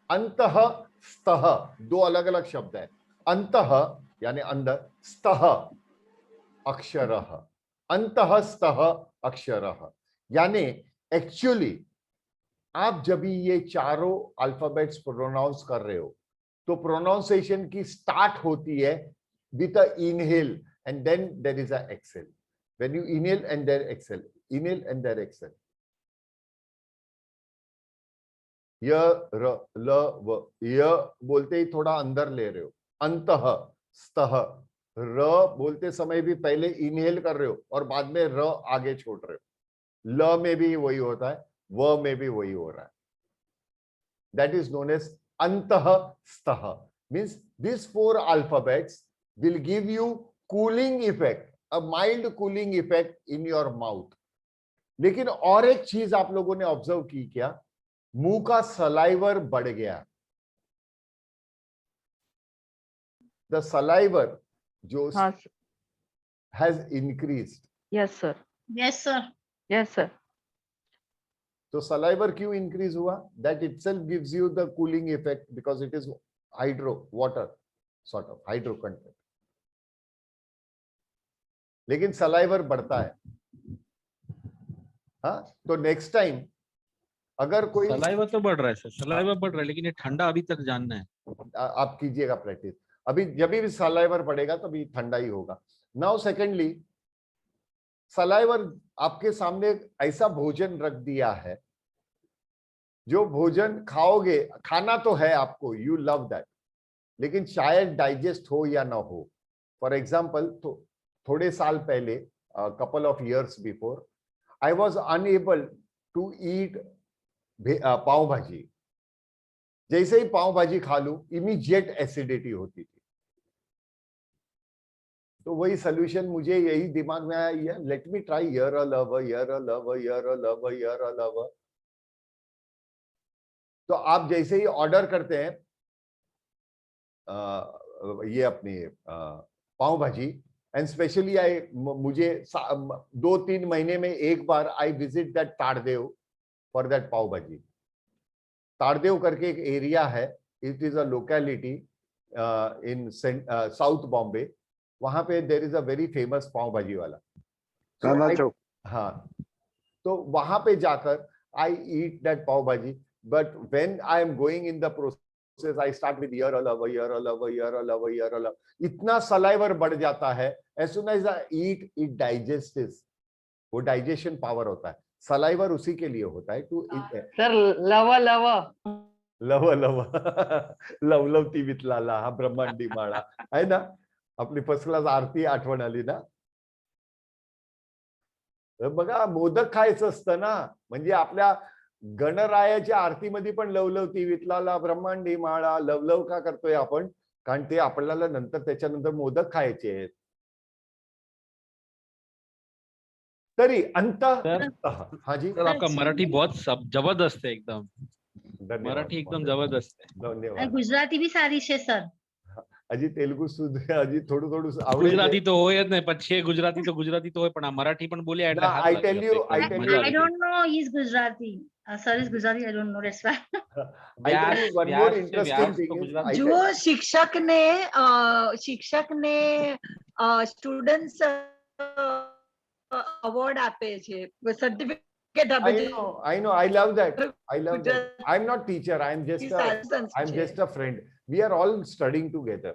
A: अंतःस्तः 2 अलग अलग शब्द है। अंतः यानी अंदर, स्तः अक्षरः, अंतःस्तः अक्षरः, यानी एक्चुअली आप जब भी ये चारों अल्फाबेट्स प्रोनाउंस कर रहे हो तो प्रोनाउंसिएशन की स्टार्ट होती है with a inhale and then there is a exhale. When you inhale and there exhale, inhale and there exhale. य र ल व, य बोलते ही थोड़ा अंदर ले रहे हो, अंतः स्तः, र बोलते समय भी पहले इनहेल कर रहे हो और बाद में र आगे छोड़ रहे हो। ल में भी वही होता है, व में भी वही हो रहा है। दैट इज नोन एज अंतः स्तः, means this 4 alphabets will give you cooling effect, a mild cooling effect in your mouth. लेकिन और एक चीज आप लोगों ने ऑब्जर्व की क्या, मुंह का सलाइवर बढ़ गया। द सलाइवर जो has increased.
C: yes sir,
F: yes sir.
C: yes sir,
A: तो सलाइवर क्यों इंक्रीज हुआ? That itself gives you the cooling effect because it is hydro water, sort of hydro content. लेकिन सलाइवर बढ़ता है। हाँ, तो नेक्स्ट टाइम अगर कोई,
I: सलाइवा तो बढ़ रहा है सर, सलाइवा बढ़ रहा है, लेकिन ये ठंडा अभी तक जानना है।
A: आप कीजिएगा प्रैक्टिस। अभी जब भी सलाइवर बढ़ेगा तभी ठंडा ही होगा। नाउ सेकेंडली, सलाइवर आपके सामने ऐसा भोजन रख दिया है, जो भोजन खाओगे, खाना तो है आपको, यू लव दैट, लेकिन शायद डाइजेस्ट हो या ना हो। फॉर एग्जाम्पल, तो थोड़े साल पहले, couple of years before, I was unable to eat pav bhaji. जैसे ही पाव भाजी खा लूं, इमीडिएट एसिडिटी होती थी। तो वही सोल्यूशन मुझे यही दिमाग में आया, लेट मी ट्राई यर अ लव, यर अ लव, यर अ लव, यर अ लव। तो आप जैसे ही ऑर्डर करते हैं ये अपनी पाव भाजी, एंड स्पेशली मुझे 2-3 महीने में एक बार आई विजिट दैट ताड़देव फॉर दैट पाव भाजी। ताड़देव करके एक एरिया है, it is a locality in south Bombay. वहां पे there is a very famous pav bhaji वाला। हाँ, तो वहां पे जाकर आई ईट that pav bhaji, but when I am going in the process, I start with यर अ लव, यर अ लव, यर अ लव, यर अ लव। इतना सलाइवर बढ़ जाता है, as soon as I eat it digestive, वो डाइजेशन पावर होता है। सलाइवर उसी के लिए होता है, टू
C: sir, lava lava,
A: लव लव लवलवती वितलाला हा ब्रह्मांडी माळा आहे ना, आपली फर्स्ट क्लास आरती आठवण आली ना। बघा, मोदक खायचं असतं ना, म्हणजे आपल्या गणरायाच्या आरतीमध्ये पण लवलवती वितलाला ब्रह्मांडी माळा लवलव का करतोय आपण? कारण ते आपल्याला नंतर त्याच्यानंतर मोदक खायचे आहेत। तरी अंत, हाँ जी
I: सर, आपका मराठी बहुत जबरदस्त है एकदम।
A: धन्यवाद,
I: मराठी एकदम जबरदस्त है।
A: धन्यवाद।
F: गुजराती भी सारी છે સર।
A: હજી તેલુગુ હજી થોડું થોડું આવડે
I: गुजराती तो હોય જ ને, પછી गुजराती तो હોય, પણ આ મરાઠી પણ બોલ્યા એટલે હાથ
A: I
I: લાગ્યો
A: tell you,
I: આપણે,
A: I
I: એકદમ
A: tell
I: મજા
A: you,
F: I
I: આવી ગઈ।
F: don't know he is Gujarati. Sir is Gujarati. I don't know. That's why.
A: I tell you one more interesting thing is, I
B: जो शिक्षक ने स्टूडेंट्स अवॉर्ड આપે છે, सर्टिफिकेट આપે છે।
A: I know, I love that. I love that. I'm not teacher. I'm just a friend. We are all studying together.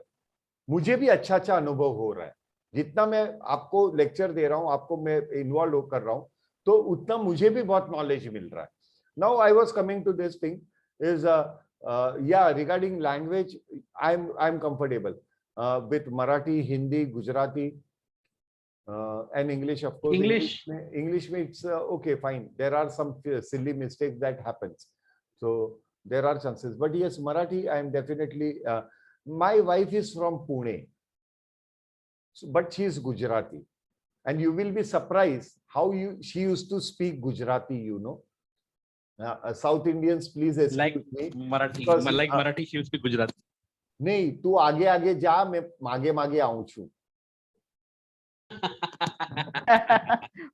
A: मुझे भी अच्छा अच्छा अनुभव हो रहा है। जितना मैं आपको लेक्चर दे रहा हूँ, आपको मैं इन्वॉल्व कर रहा हूँ, तो उतना मुझे भी बहुत नॉलेज मिल रहा है। Now I was coming to this thing is regarding language, I am comfortable with Marathi, Hindi, Gujarati, And English, of course.
I: English.
A: English means okay, fine. There are some silly mistakes that happens, so there are chances. But yes, Marathi, I am definitely. My wife is from Pune, but she is Gujarati, and you will be surprised how she used to speak Gujarati. You know, South Indians, please excuse me.
I: Marathi,
A: because,
I: like Marathi, she will speak Gujarati.
A: नहीं, तू आगे आगे जा, मैं मागे मागे आऊं छू.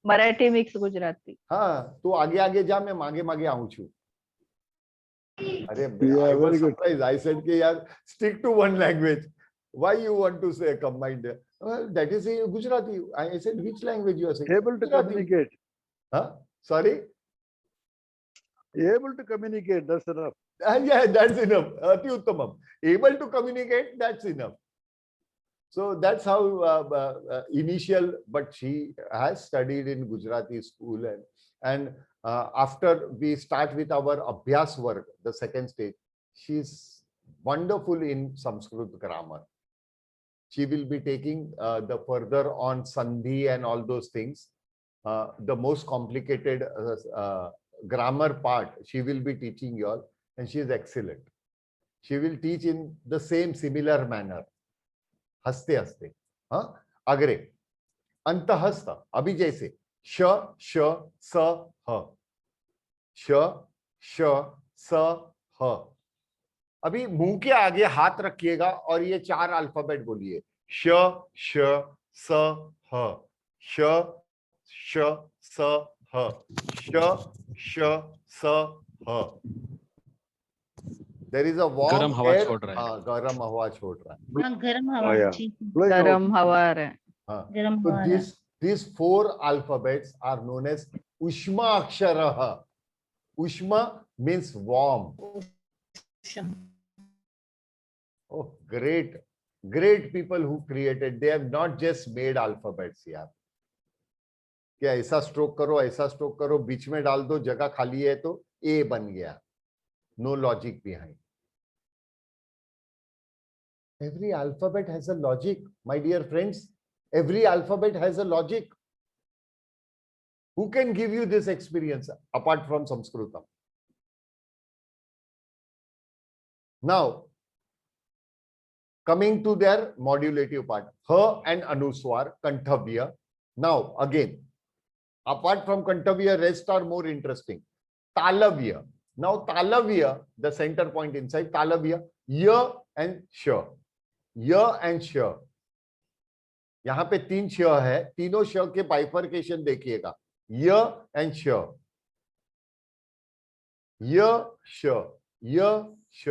L: मराठी मिक्स गुजराती.
A: हाँ, तू आगे आगे जा, मैं मागे मागे आऊं छू. अरे,
K: Yeah,
A: I was
K: very good.
A: surprised. I said कि यार, stick to one language. Why you want to say combined? Well, that is a Gujarati. I said, which language you are saying?
K: Able to
A: Gujarati.
K: communicate.
A: Huh? Sorry?
K: Able to communicate, that's enough.
A: Yeah, that's enough. Ati uttamam. Able to communicate, that's enough. So that's how initial, but she has studied in Gujarati school, and after we start with our Abhyas work, the second stage, she's wonderful in Sanskrit grammar. She will be taking the further on Sandhi and all those things. The most complicated grammar part, she will be teaching you all, and she is excellent. She will teach in the same similar manner. हंसते हंसते, हाँ, अग्रे, अंतहस्त, अभी जैसे श श स ह, श श स ह. अभी मुंह के आगे हाथ रखिएगा और ये 4 अल्फाबेट बोलिए. श श स ह, श श स ह, श श स ह. There is a warm
I: गरम हवा
A: air.
I: छोड़ रहा है.
A: हाँ, गरम हवा छोड़ रहा है.
F: हाँ, गर्म हवा.
K: Oh, yeah.
F: ठीक है.
K: Blowing out.
L: गरम हवा आ रहा है.
A: हाँ.
F: गर्म
A: So
F: हवा है.
A: these 4 alphabets are known as Ushma Aksharaha. Ushma means warm. Oh, great, great people who created. They have not just made alphabets यार. क्या ऐसा स्ट्रोक करो, ऐसा स्ट्रोक करो, बीच में डाल दो, जगह खाली है तो A बन गया. No logic behind. Every alphabet has a logic, my dear friends. Every alphabet has a logic. Who can give you this experience apart from Sanskritam? Now, coming to their modulative part, Ha and Anuswar, Kanthavya. Now, again, apart from Kanthavya, rest are more interesting. Talavya. Now, Talavya, the center point inside Talavya, Ya and Sha. Ya and Sha. यहाँ पे 3 श है, तीनों श के bifurcation देखिएगा. य and श, य श, य श,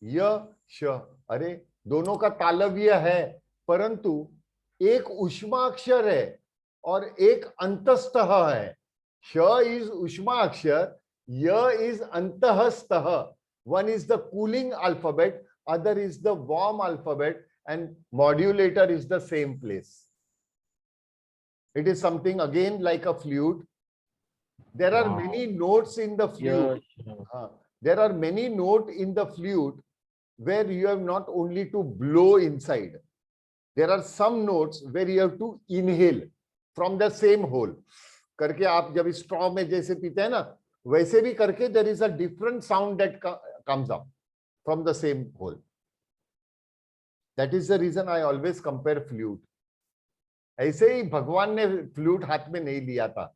A: य श. अरे, दोनों का तालव्य है, परंतु एक उष्माक्षर है और एक अंतस्थः है. श इज उष्माक्षर, य is अंतःस्थः. One is the cooling alphabet, other is the warm alphabet, and modulator is the same place. It is something again like a flute. There are many notes in the flute. There are many notes in the flute where you have not only to blow inside. There are some notes where you have to inhale from the same hole. करके आप जब straw में जैसे पीते हैं ना, वैसे भी करके there is a different sound that comes up from the same hole. That is the reason I always compare flute. ऐसे ही भगवान ने फ्लूट हाथ में नहीं लिया था.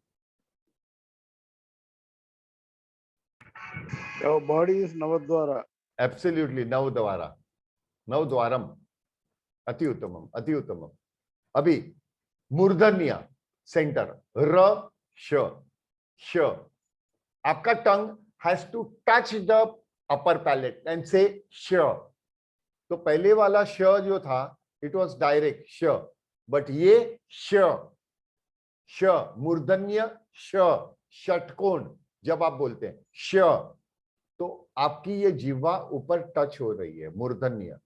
K: Our body is Navadwara.
A: Absolutely, Navdwara. Navdwaram. अति उत्तमम, अति उत्तमम. अभी मूर्धन्य सेंटर, र श श. आपका टंग has to touch the upper palate and say sh. तो पहले वाला श जो था, it was direct श, but ये श श मूर्धन्य श, षटकोण जब आप बोलते हैं श, तो आपकी ये जीवा ऊपर टच हो रही है. मूर्धन्य.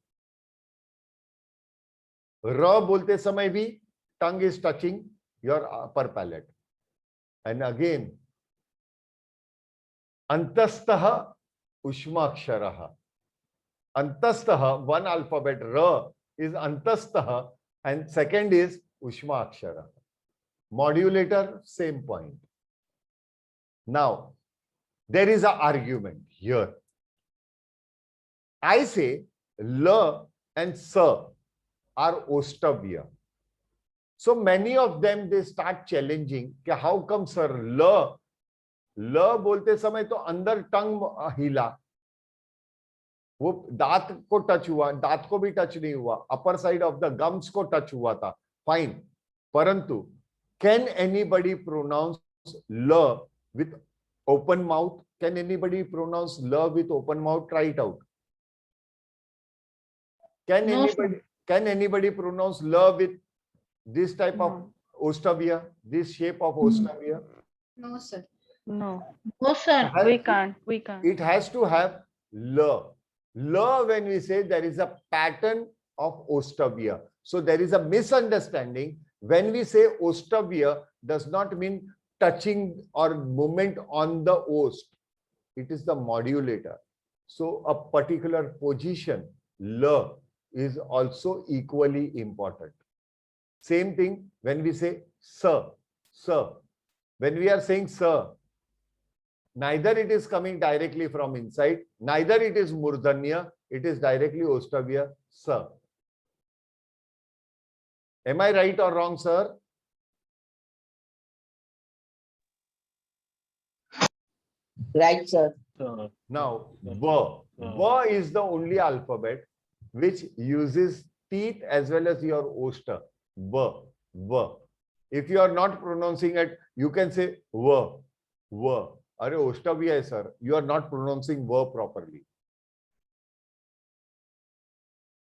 A: र बोलते समय भी tongue is touching your upper palate. And again अंतस्थः उष्माक्षरः. अंतस्थः, one alphabet र is अंतस्थः and second is उष्माक्षरः. Modulator, same point. Now, there is an argument here. I say L and S are Ostavya. So many of them, they start challenging कि how come sir L बोलते समय तो अंदर टंग हिला, वो दांत को टच हुआ, दांत को भी टच नहीं हुआ, upper side of the gums को टच हुआ था, फाइन. परंतु कैन एनीबडी प्रोनाउंस ल with open mouth? Can anybody pronounce ल with open mouth? Try it out. Can anybody pronounce ल with this type of Ostavya, this shape of Ostavya?
F: No, sir.
L: No,
F: No, sir.
L: we can't.
A: It has to have L. L, when we say, there is a pattern of Ostavya. So there is a misunderstanding. When we say Ostavya, does not mean touching or movement on the ost. It is the modulator. So a particular position, L, is also equally important. Same thing when we say Sa. When we are saying Sa, neither it is coming directly from inside, neither it is Murdhanya, it is directly Ostavya, Sa. Am I right or wrong, sir?
H: Right, sir.
A: Now, Va is the only alphabet which uses teeth as well as your osta. Va. If you are not pronouncing it, you can say Va. Are Ostavya hai, sir. You are not pronouncing Va properly.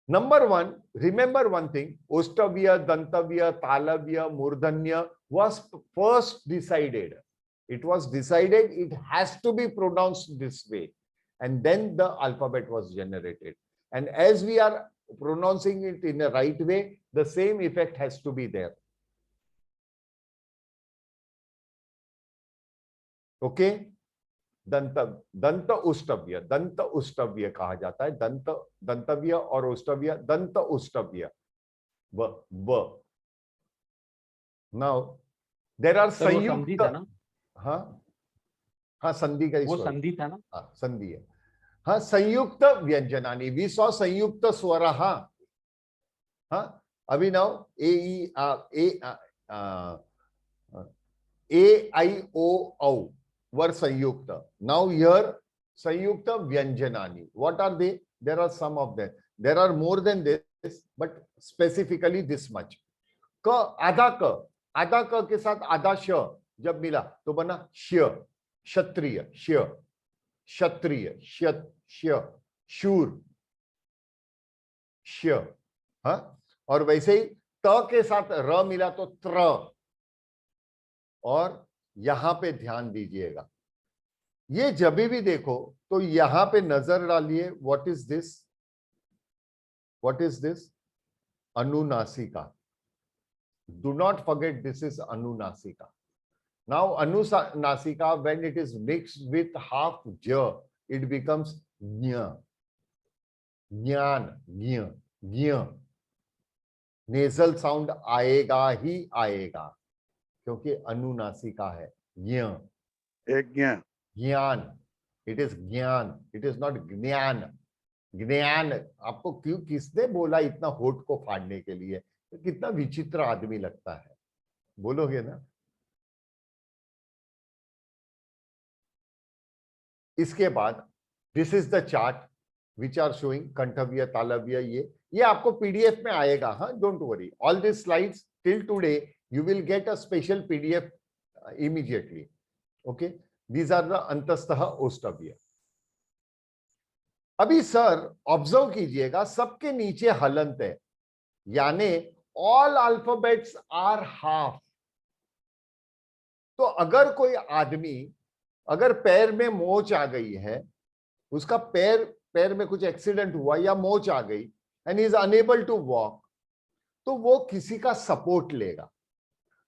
A: Number one, remember one thing, Ostavya, Dantavya, Talavya, Murdhanya was first decided. It was decided it has to be pronounced this way. And then the alphabet was generated. And as we are pronouncing it in a right way, the same effect has to be there. Okay? दंत उष्टव्य कहा जाता है. दंतव्य और उष्टव्य, दंत उष्टव्य. Now there are संयुक्त. हाँ संधि का
I: वो संधि था ना.
A: हाँ संधि है. हाँ संयुक्त व्यंजनानि. We saw संयुक्त स्वरः. हाँ अभी now A-I-O-U were Sanyukta. Now here Sanyukta Vyanjanani. What are they? There are some of them. There are more than this, but specifically this much. Ka, आधा ka के साथ आधा श जब मिला तो बना श्य, क्षत्रिय, श्य, क्षत्रिय, श्य, शूर, श्य. हाँ और वैसे ही त के साथ र मिला तो त्र. और यहां पे ध्यान दीजिएगा, ये जब भी देखो तो यहां पे नजर डालिए. What is this? अनुनासिका. Do not forget this is अनुनासिका. नाउ अनुनासिका, when it is mixed with half ज, इट बिकम्स ज्ञ. ज्ञान, ज्ञ. नेजल साउंड आएगा ही आएगा क्योंकि अनुनासिका है. ज्ञान. इट इज ज्ञान, इट इज नॉट ज्ञान. ज्ञान आपको क्यों, किसने बोला इतना होठ को फाड़ने के लिए? तो कितना विचित्र आदमी लगता है, बोलोगे ना. इसके बाद this is the chart which are showing कंठव्य, तालव्य. ये आपको पीडीएफ में आएगा. हाँ don't worry, all this slides till today you will get a special PDF immediately. Okay, these are the antastha ostavya. अभी सर ऑब्जर्व कीजिएगा, सबके नीचे हलंत है, यानी ऑल अल्फाबेट्स आर हाफ. तो अगर कोई आदमी, अगर पैर में मोच आ गई है, उसका पैर में कुछ एक्सीडेंट हुआ या मोच आ गई and is unable to walk, तो वो किसी का सपोर्ट लेगा.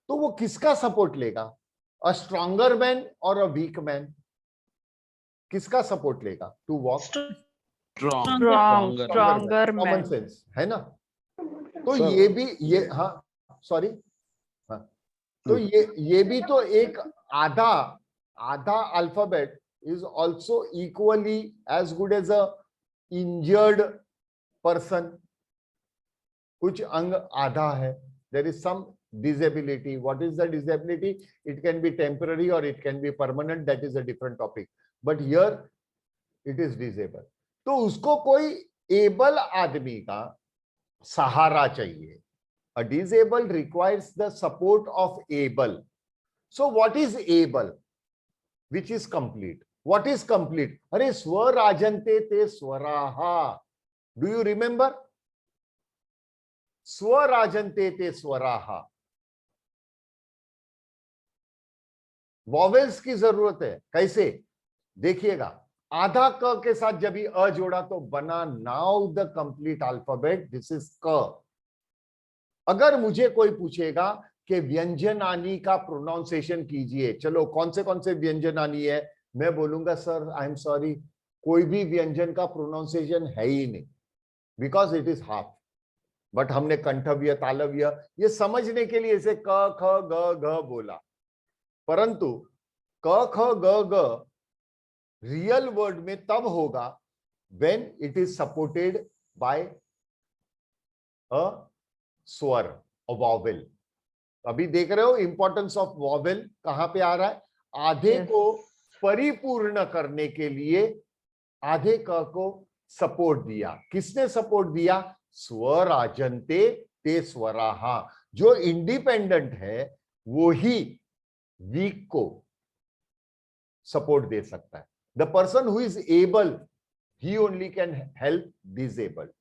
A: तो वो किसका सपोर्ट लेगा? अ स्ट्रॉन्गर मैन और अ वीक मैन? किसका सपोर्ट लेगा to walk?
L: Stronger man.
A: Common sense है ना. तो ये भी, ये हाँ सॉरी, हाँ तो ये भी तो एक आधा alphabet is also equally as good as a injured person. कुछ अंग आधा है. There is some disability. What is the disability? It can be temporary or it can be permanent. That is a different topic. But here it is disabled. तो उसको कोई able आदमी का सहारा चाहिए. A disabled requires the support of able. So what is able? Which is complete. What is complete? अरे स्वराजन्ते ते स्वराहा. Do you remember? स्वराजन्ते ते स्वराहा. Vowels की जरूरत है. कैसे? देखिएगा, आधा क के साथ जब भी अ जोड़ा तो बना now the complete alphabet. This is क. अगर मुझे कोई पूछेगा कि व्यंजनानी का प्रोनाउंसिएशन कीजिए, चलो कौन से व्यंजनानी है, मैं बोलूंगा सर आई एम सॉरी, कोई भी व्यंजन का प्रोनाउंसिएशन है ही नहीं, because it is half. But हमने कंठव्य तालव्य ये समझने के लिए इसे क ख ग घ बोला. परंतु क ख ग ग रियल वर्ड में तब होगा when it is supported by a स्वर, अ वॉवेल. अभी देख रहे हो इंपॉर्टेंस ऑफ वॉवेल कहां पे आ रहा है. आधे
L: Yes.
A: को परिपूर्ण करने के लिए आधे क को सपोर्ट दिया. किसने सपोर्ट दिया? स्वराजन्ते ते स्वराहा. जो इंडिपेंडेंट है वो ही वीक को सपोर्ट दे सकता है. The person who is able, he only can help disabled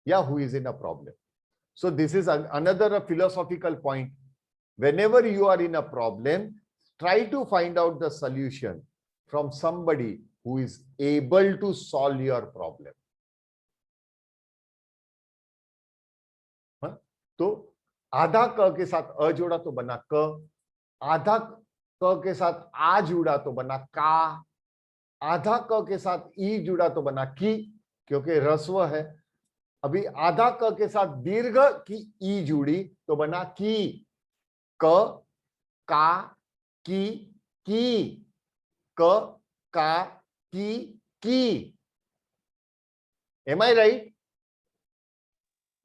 A: या who is in a problem. So this is another philosophical point. Whenever you are in a problem, try to find out the solution from somebody who is able to solve your problem. तो आधा क के साथ अ जोड़ा तो बना क, आधा क के साथ आ जुड़ा तो बना का, आधा क के साथ ई जुड़ा तो बना की, क्योंकि रस्व है. अभी आधा क के साथ दीर्घ की ई जुड़ी तो बना की. क, का, की, क, का, की. Am I right?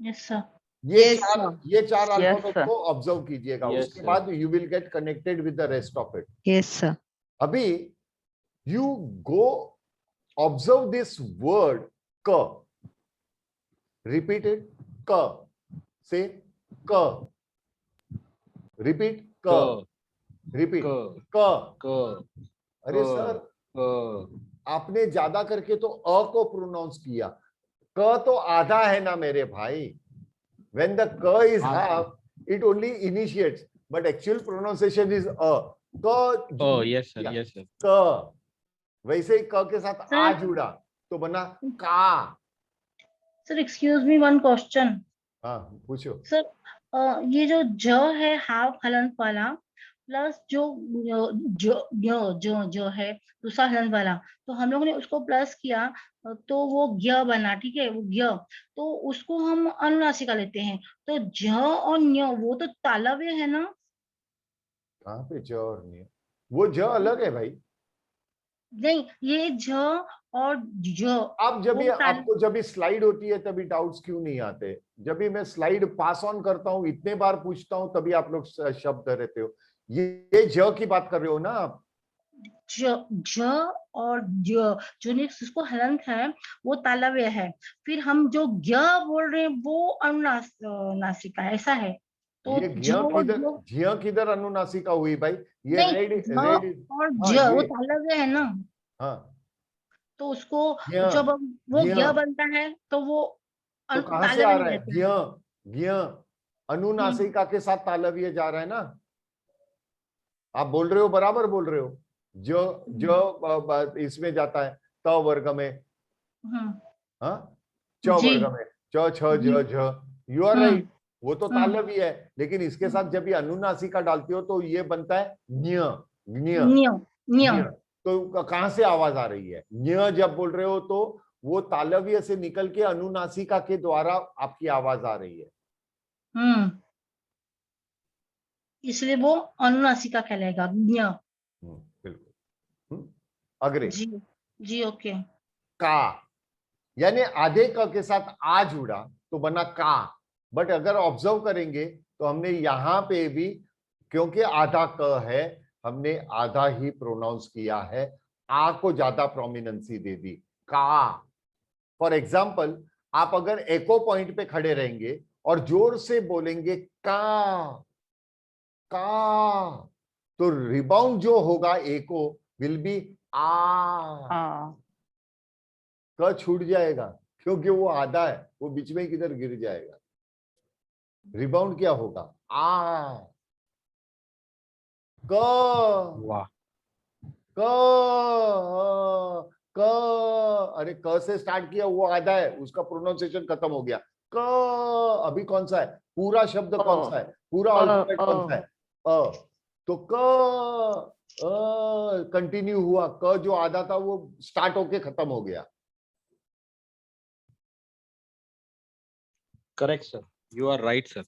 F: Yes, sir.
A: ये
H: Yes,
A: चार
H: sir.
L: Yes,
A: alphabet
L: sir.
A: को ऑब्जर्व कीजिएगा.
E: Yes,
A: उसके
E: sir.
A: बाद you will get connected with the rest of it.
L: Yes, sir.
A: अभी you go observe this word क. रिपीटेड क. से क. रिपीट क. रिपीट क. अरे सर आपने ज्यादा करके तो अ को प्रोनाउंस किया. क तो आधा है ना मेरे भाई. When the k is half, it only initiates, but actual pronunciation is a. क.
I: Oh, yes, sir. Yes, sir.
A: क. वैसे ही क के साथ आ जुड़ा तो बना का.
F: Sir, excuse me, one question.
A: हाँ पूछो.
F: सर ये जो ज है हाफ हलंत वाला प्लस जो जो है दूसरा हलंत वाला, तो हम लोगों ने उसको प्लस किया तो वो ज्ञ बना. ठीक है, वो ज्ञ, तो उसको हम अनुनासिका लेते हैं. तो ज और न्य वो तो तालव्य है ना.
A: कहाँ पे ज और न्य? वो ज अलग है भाई.
F: नहीं, ये ज और ज
A: आप जब भी
F: वो ताल-
A: आपको जब भी स्लाइड होती है तभी डाउट्स क्यों नहीं आते? जब भी मैं स्लाइड पास ऑन करता हूँ, इतने बार पूछता हूँ, तभी आप लोग शब्द रहते हो. ये ज की बात कर रहे हो ना आप?
F: ज और ज जो जिसको हलंत है वो तालव्य है. फिर हम जो ज्ञ बोल रहे हैं वो अनुनासिका है, ऐसा है. तो
A: ये
F: ज और
A: घिया किधर अनुनासिका हुई भाई? ये
F: नहीं,
A: रेड
F: ज
A: रेड.
F: और
A: हाँ,
F: ज वो
A: ये-
F: तालव्य है ना.
A: हाँ,
F: तो उसको
A: ज्ञ,
F: जब वो
A: ज्ञ।
F: ज्ञ बनता है तो वो
A: तो कहां से आ
F: तालव्य
A: रहा है?
F: रहता है.
A: ज्ञ ज्ञ अनुनासिका के साथ तालव्य जा रहा है ना. आप बोल रहे हो, बराबर बोल रहे हो. जो इसमें जाता है त वर्ग में, हाँ, च
F: जी.
A: वर्ग में च छ
F: जी.
A: ज झ. You are
F: hmm.
A: राइट. वो तो तालव्य है, लेकिन इसके साथ जब ये अनुनासिका डालती हो तो ये बनता है न्य. न्य
F: न्य न्य.
A: न्य. तो कहां से आवाज आ रही है? न्य जब बोल रहे हो तो वो तालव्य से निकल के अनुनासिका के द्वारा आपकी आवाज आ रही है.
F: इसलिए वो अनुनासिका कहलाएगा। ज्ञ।
A: बिल्कुल। अग्रे।
F: जी जी ओके।
A: का, यानी आधे क के साथ आ जुड़ा तो बना का, बट अगर ऑब्जर्व करेंगे तो हमने यहां पे भी, क्योंकि आधा क है, हमने आधा ही प्रोनाउंस किया है, आ को ज्यादा प्रोमिनेंसी दे दी, का। फॉर एग्जाम्पल, आप अगर एको पॉइंट पे खड़े रहेंगे और जोर से बोलेंगे का, तो रिबाउंड जो होगा एको विल बी आ। क छूट जाएगा क्योंकि वो आधा है, वो बीच में किधर गिर जाएगा। रिबाउंड क्या होगा? आ, क,
I: वाह।
A: क, क। अरे क से स्टार्ट किया, वो आधा है, उसका प्रोनाउंसिएशन खत्म हो गया। क, अभी कौन सा है? पूरा शब्द कौन सा है? पूरा अल्फाबेट कौन सा है? अ। तो क कंटिन्यू हुआ, क जो आधा था वो स्टार्ट होके खत्म हो गया।
I: Correct sir, you are right sir.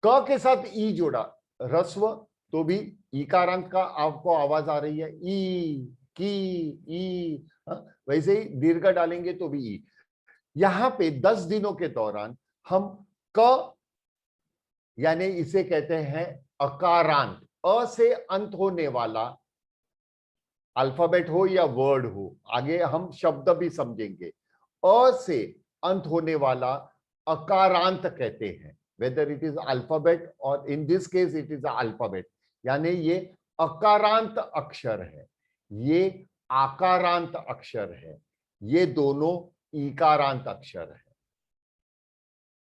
A: क के साथ ई जोड़ा, रस्व, तो भी ईकारांत का आपको आवाज आ रही है, ई, की, ई। वैसे ही दीर्घ डालेंगे तो भी ई। यहां पे 10 दिनों के दौरान हम क, यानी इसे कहते हैं अकारांत, अ से अंत होने वाला अल्फाबेट हो या वर्ड हो, आगे हम शब्द भी समझेंगे, अ से अंत होने वाला अकारांत कहते हैं, वेदर इट इज अल्फाबेट और in this case it is alphabet, यानी ये अकारांत अक्षर है, ये आकारांत अक्षर है, ये दोनों ईकारांत अक्षर है।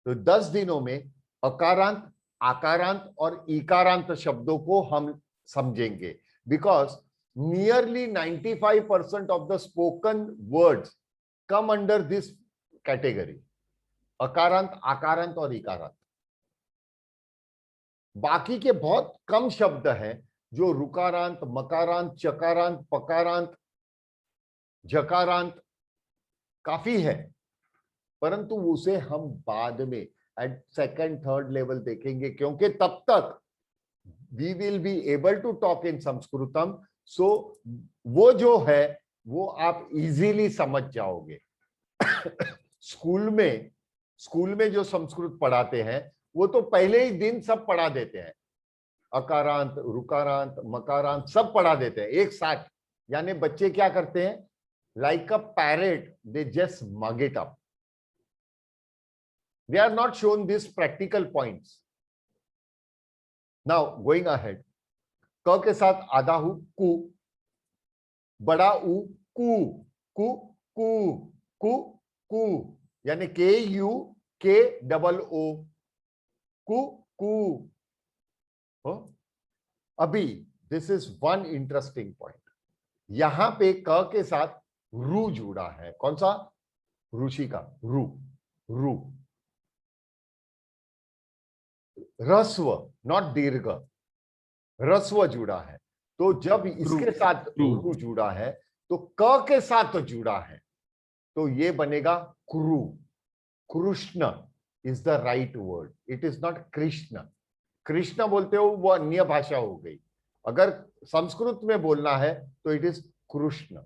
A: तो 10 दिनों में अकारांत, आकारांत और ईकारांत शब्दों को हम समझेंगे, because nearly 95% of the spoken words come under this category, अकारांत, आकारांत और इकारांत। बाकी के बहुत कम शब्द हैं जो रुकारांत, मकारांत, चकारांत, पकारांत, जकारांत काफी है, परंतु उसे हम बाद में एट सेकंड थर्ड लेवल देखेंगे, क्योंकि तब तक we will be able to talk in Sanskritam, so वो जो है वो आप इजीली समझ जाओगे। स्कूल में जो संस्कृत पढ़ाते हैं वो तो पहले ही दिन सब पढ़ा देते हैं, अकारांत, रुकारांत, मकारांत सब पढ़ा देते हैं एक साथ, यानी बच्चे क्या करते हैं, like a parrot they just mug it up, they are not shown this practical points. Now going ahead, क के साथ आधा हु कु, बड़ा उ कु, कु कु कु कु, यानी के यू के डबल ओ, कु कु। अभी this is one interesting point, यहां पे क के साथ रू जुड़ा है, कौन सा? ऋषि का रू, रू। रस्व, नॉट दीर्घ, रस्व जुड़ा है, तो जब इसके साथ रू जुड़ा है तो क के साथ तो जुड़ा है, तो ये बनेगा crew. Krishna is the right word, it is not Krishna. Krishna बोलते हो वो अन्य भाषा हो गई, अगर संस्कृत में बोलना है तो इट इज कृष्ण।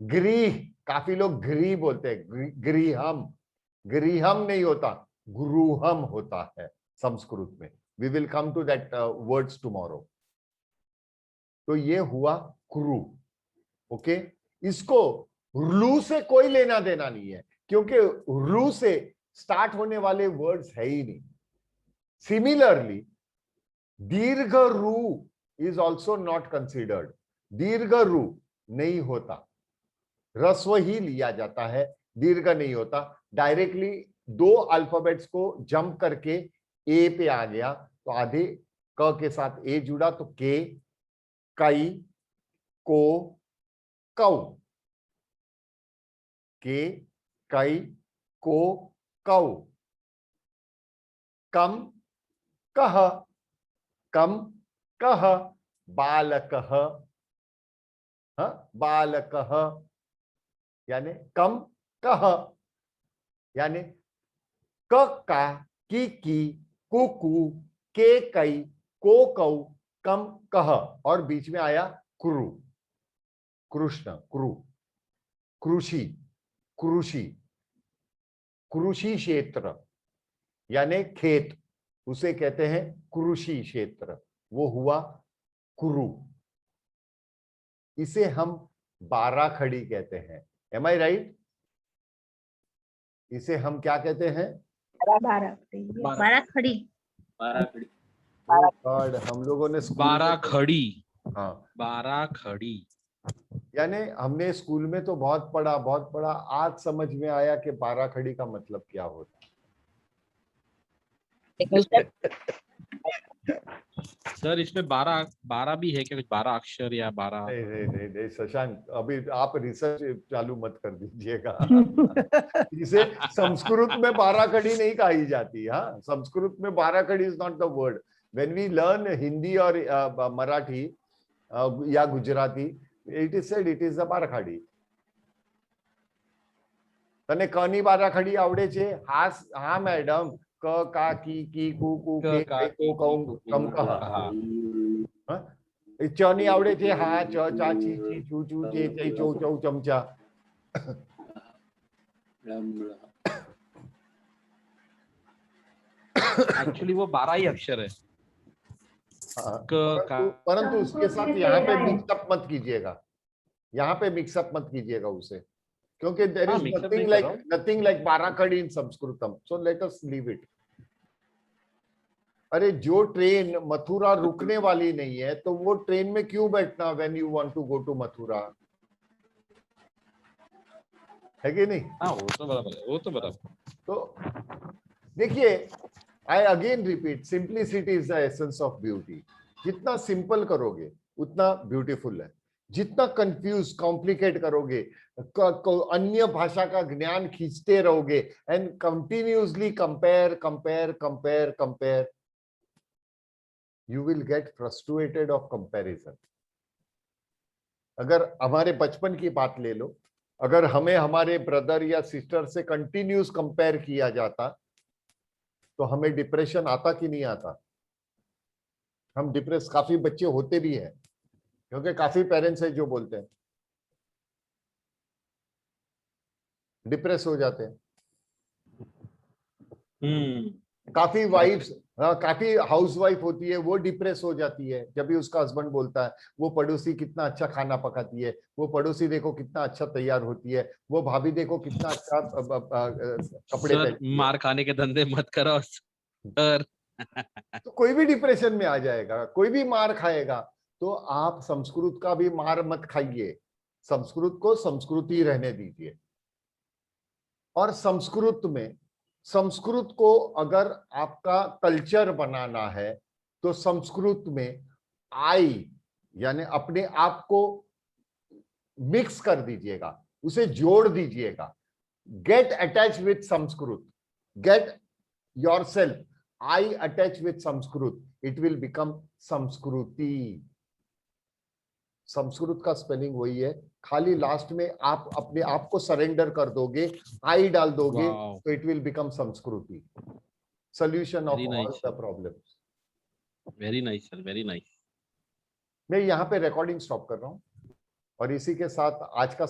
A: गृह, काफी लोग गृह बोलते हैं, गृहम, गृहम नहीं होता, गुरुहम होता है संस्कृत में। We will come to that words tomorrow. तो ये हुआ क्रू, ओके। इसको रू से कोई लेना देना नहीं है, क्योंकि रू से स्टार्ट होने वाले वर्ड्स है ही नहीं। सिमिलरली दीर्घ रू इज ऑल्सो नॉट कंसिडर्ड, दीर्घ रू नहीं होता, रस्व ही लिया जाता है, दीर्घ नहीं होता। डायरेक्टली दो अल्फाबेट्स को जंप करके ए पे आ गया, तो आधे क के साथ ए जुड़ा तो के, कई, को, कौ, के, कई, को, कौ। कम, कह, कम, कह, बालकः, बालकः, यानी कम, कह, यानी क का, की, कु कु, के कई, को कौ, कम कह, और बीच में आया कुरु, कृष्ण, कुरु, कृषि, कृषि, कृषि क्षेत्र यानी खेत, उसे कहते हैं कृषि क्षेत्र, वो हुआ कुरु। इसे हम बाराखड़ी कहते हैं। एम आई राइट? इसे हम क्या कहते हैं?
F: बाराखड़ी।
D: बाराखड़ी।
A: गॉड, हम लोगों ने स्कूल में,
I: बाराखड़ी,
A: हाँ
I: बाराखड़ी,
A: यानी हमने स्कूल में तो बहुत पढ़ा, आज समझ में आया कि बाराखड़ी का मतलब क्या होता है।
I: सर इसमें 12 भी है क्या, कुछ 12 अक्षर या 12?
A: नहीं शशांक, अभी आप रिसर्च चालू मत कर दीजिएगा। इसे संस्कृत में बाराखड़ी नहीं कही जाती। हाँ, संस्कृत में barakhadi is not the word. When we learn Hindi और मराठी या Gujarati, it is said it is the barakhadi. तने कनी बाराखड़ी आवड़े छे? હા મેડમ, ક કા કી કી કુ કુ કે કો કૌ કમ કહ. હા, એ ચ ની આવડે છે? હા, ચ ચા ચી ચી ચુ ચુ ચે ચે ચૌ ચૌ ચમચા.
I: एक्चुअली वो 12 ही अक्षर है।
A: परंतु उसके साथ यहाँ पे मिक्सअप मत कीजिएगा, यहाँ पे मिक्सअप मत कीजिएगा उसे, क्योंकि there is nothing like barakhadi in Sanskritam, so let us leave it. अरे जो ट्रेन मथुरा रुकने वाली नहीं है तो वो ट्रेन में क्यों बैठना when you want to go to Mathura, है कि नहीं?
I: हाँ, वो तो बराबर है, वो तो बराबर.
A: तो देखिए, I again repeat, simplicity is the essence of beauty. जितना सिंपल करोगे उतना ब्यूटीफुल है. जितना कंफ्यूज कॉम्प्लिकेट करोगे, अन्य भाषा का ज्ञान खींचते रहोगे and continuously compare compare compare compare, you will get frustrated of comparison. अगर हमारे बचपन की बात ले लो, अगर हमें हमारे ब्रदर या सिस्टर से कंटिन्यूस कंपेयर किया जाता तो हमें डिप्रेशन आता कि नहीं आता? हम डिप्रेस काफी बच्चे होते भी हैं, क्योंकि काफी पेरेंट्स हैं जो बोलते हैं, डिप्रेस हो जाते हैं. काफी वाइफ्स, काफी हाउसवाइफ होती है, वो डिप्रेस हो जाती है जब भी उसका हस्बैंड बोलता है वो पड़ोसी कितना अच्छा खाना पकाती है, वो पड़ोसी देखो कितना अच्छा तैयार होती है, वो भाभी देखो कितना अच्छा कपड़े पहनती है.
I: मार खाने के धंधे मत करो सर.
A: तो कोई भी डिप्रेशन में आ जाएगा, कोई भी मार खाएगा. तो आप संस्कृत का भी मार मत खाइए, संस्कृत को संस्कृति रहने दीजिए. और संस्कृत को अगर आपका कल्चर बनाना है तो संस्कृत में आई यानी अपने आप को मिक्स कर दीजिएगा, उसे जोड़ दीजिएगा. Get attach with Sanskrit, get yourself I attach with Sanskrit, it will become संस्कृति. संस्कृत का स्पेलिंग वही है, खाली लास्ट में आप अपने आप को सरेंडर कर दोगे, आई डाल दोगे, तो इट विल बिकम संस्कृति. Solution of all the problems.
I: Very nice sir, very nice.
A: मैं यहाँ पे रिकॉर्डिंग स्टॉप कर रहा हूँ और इसी के साथ आज का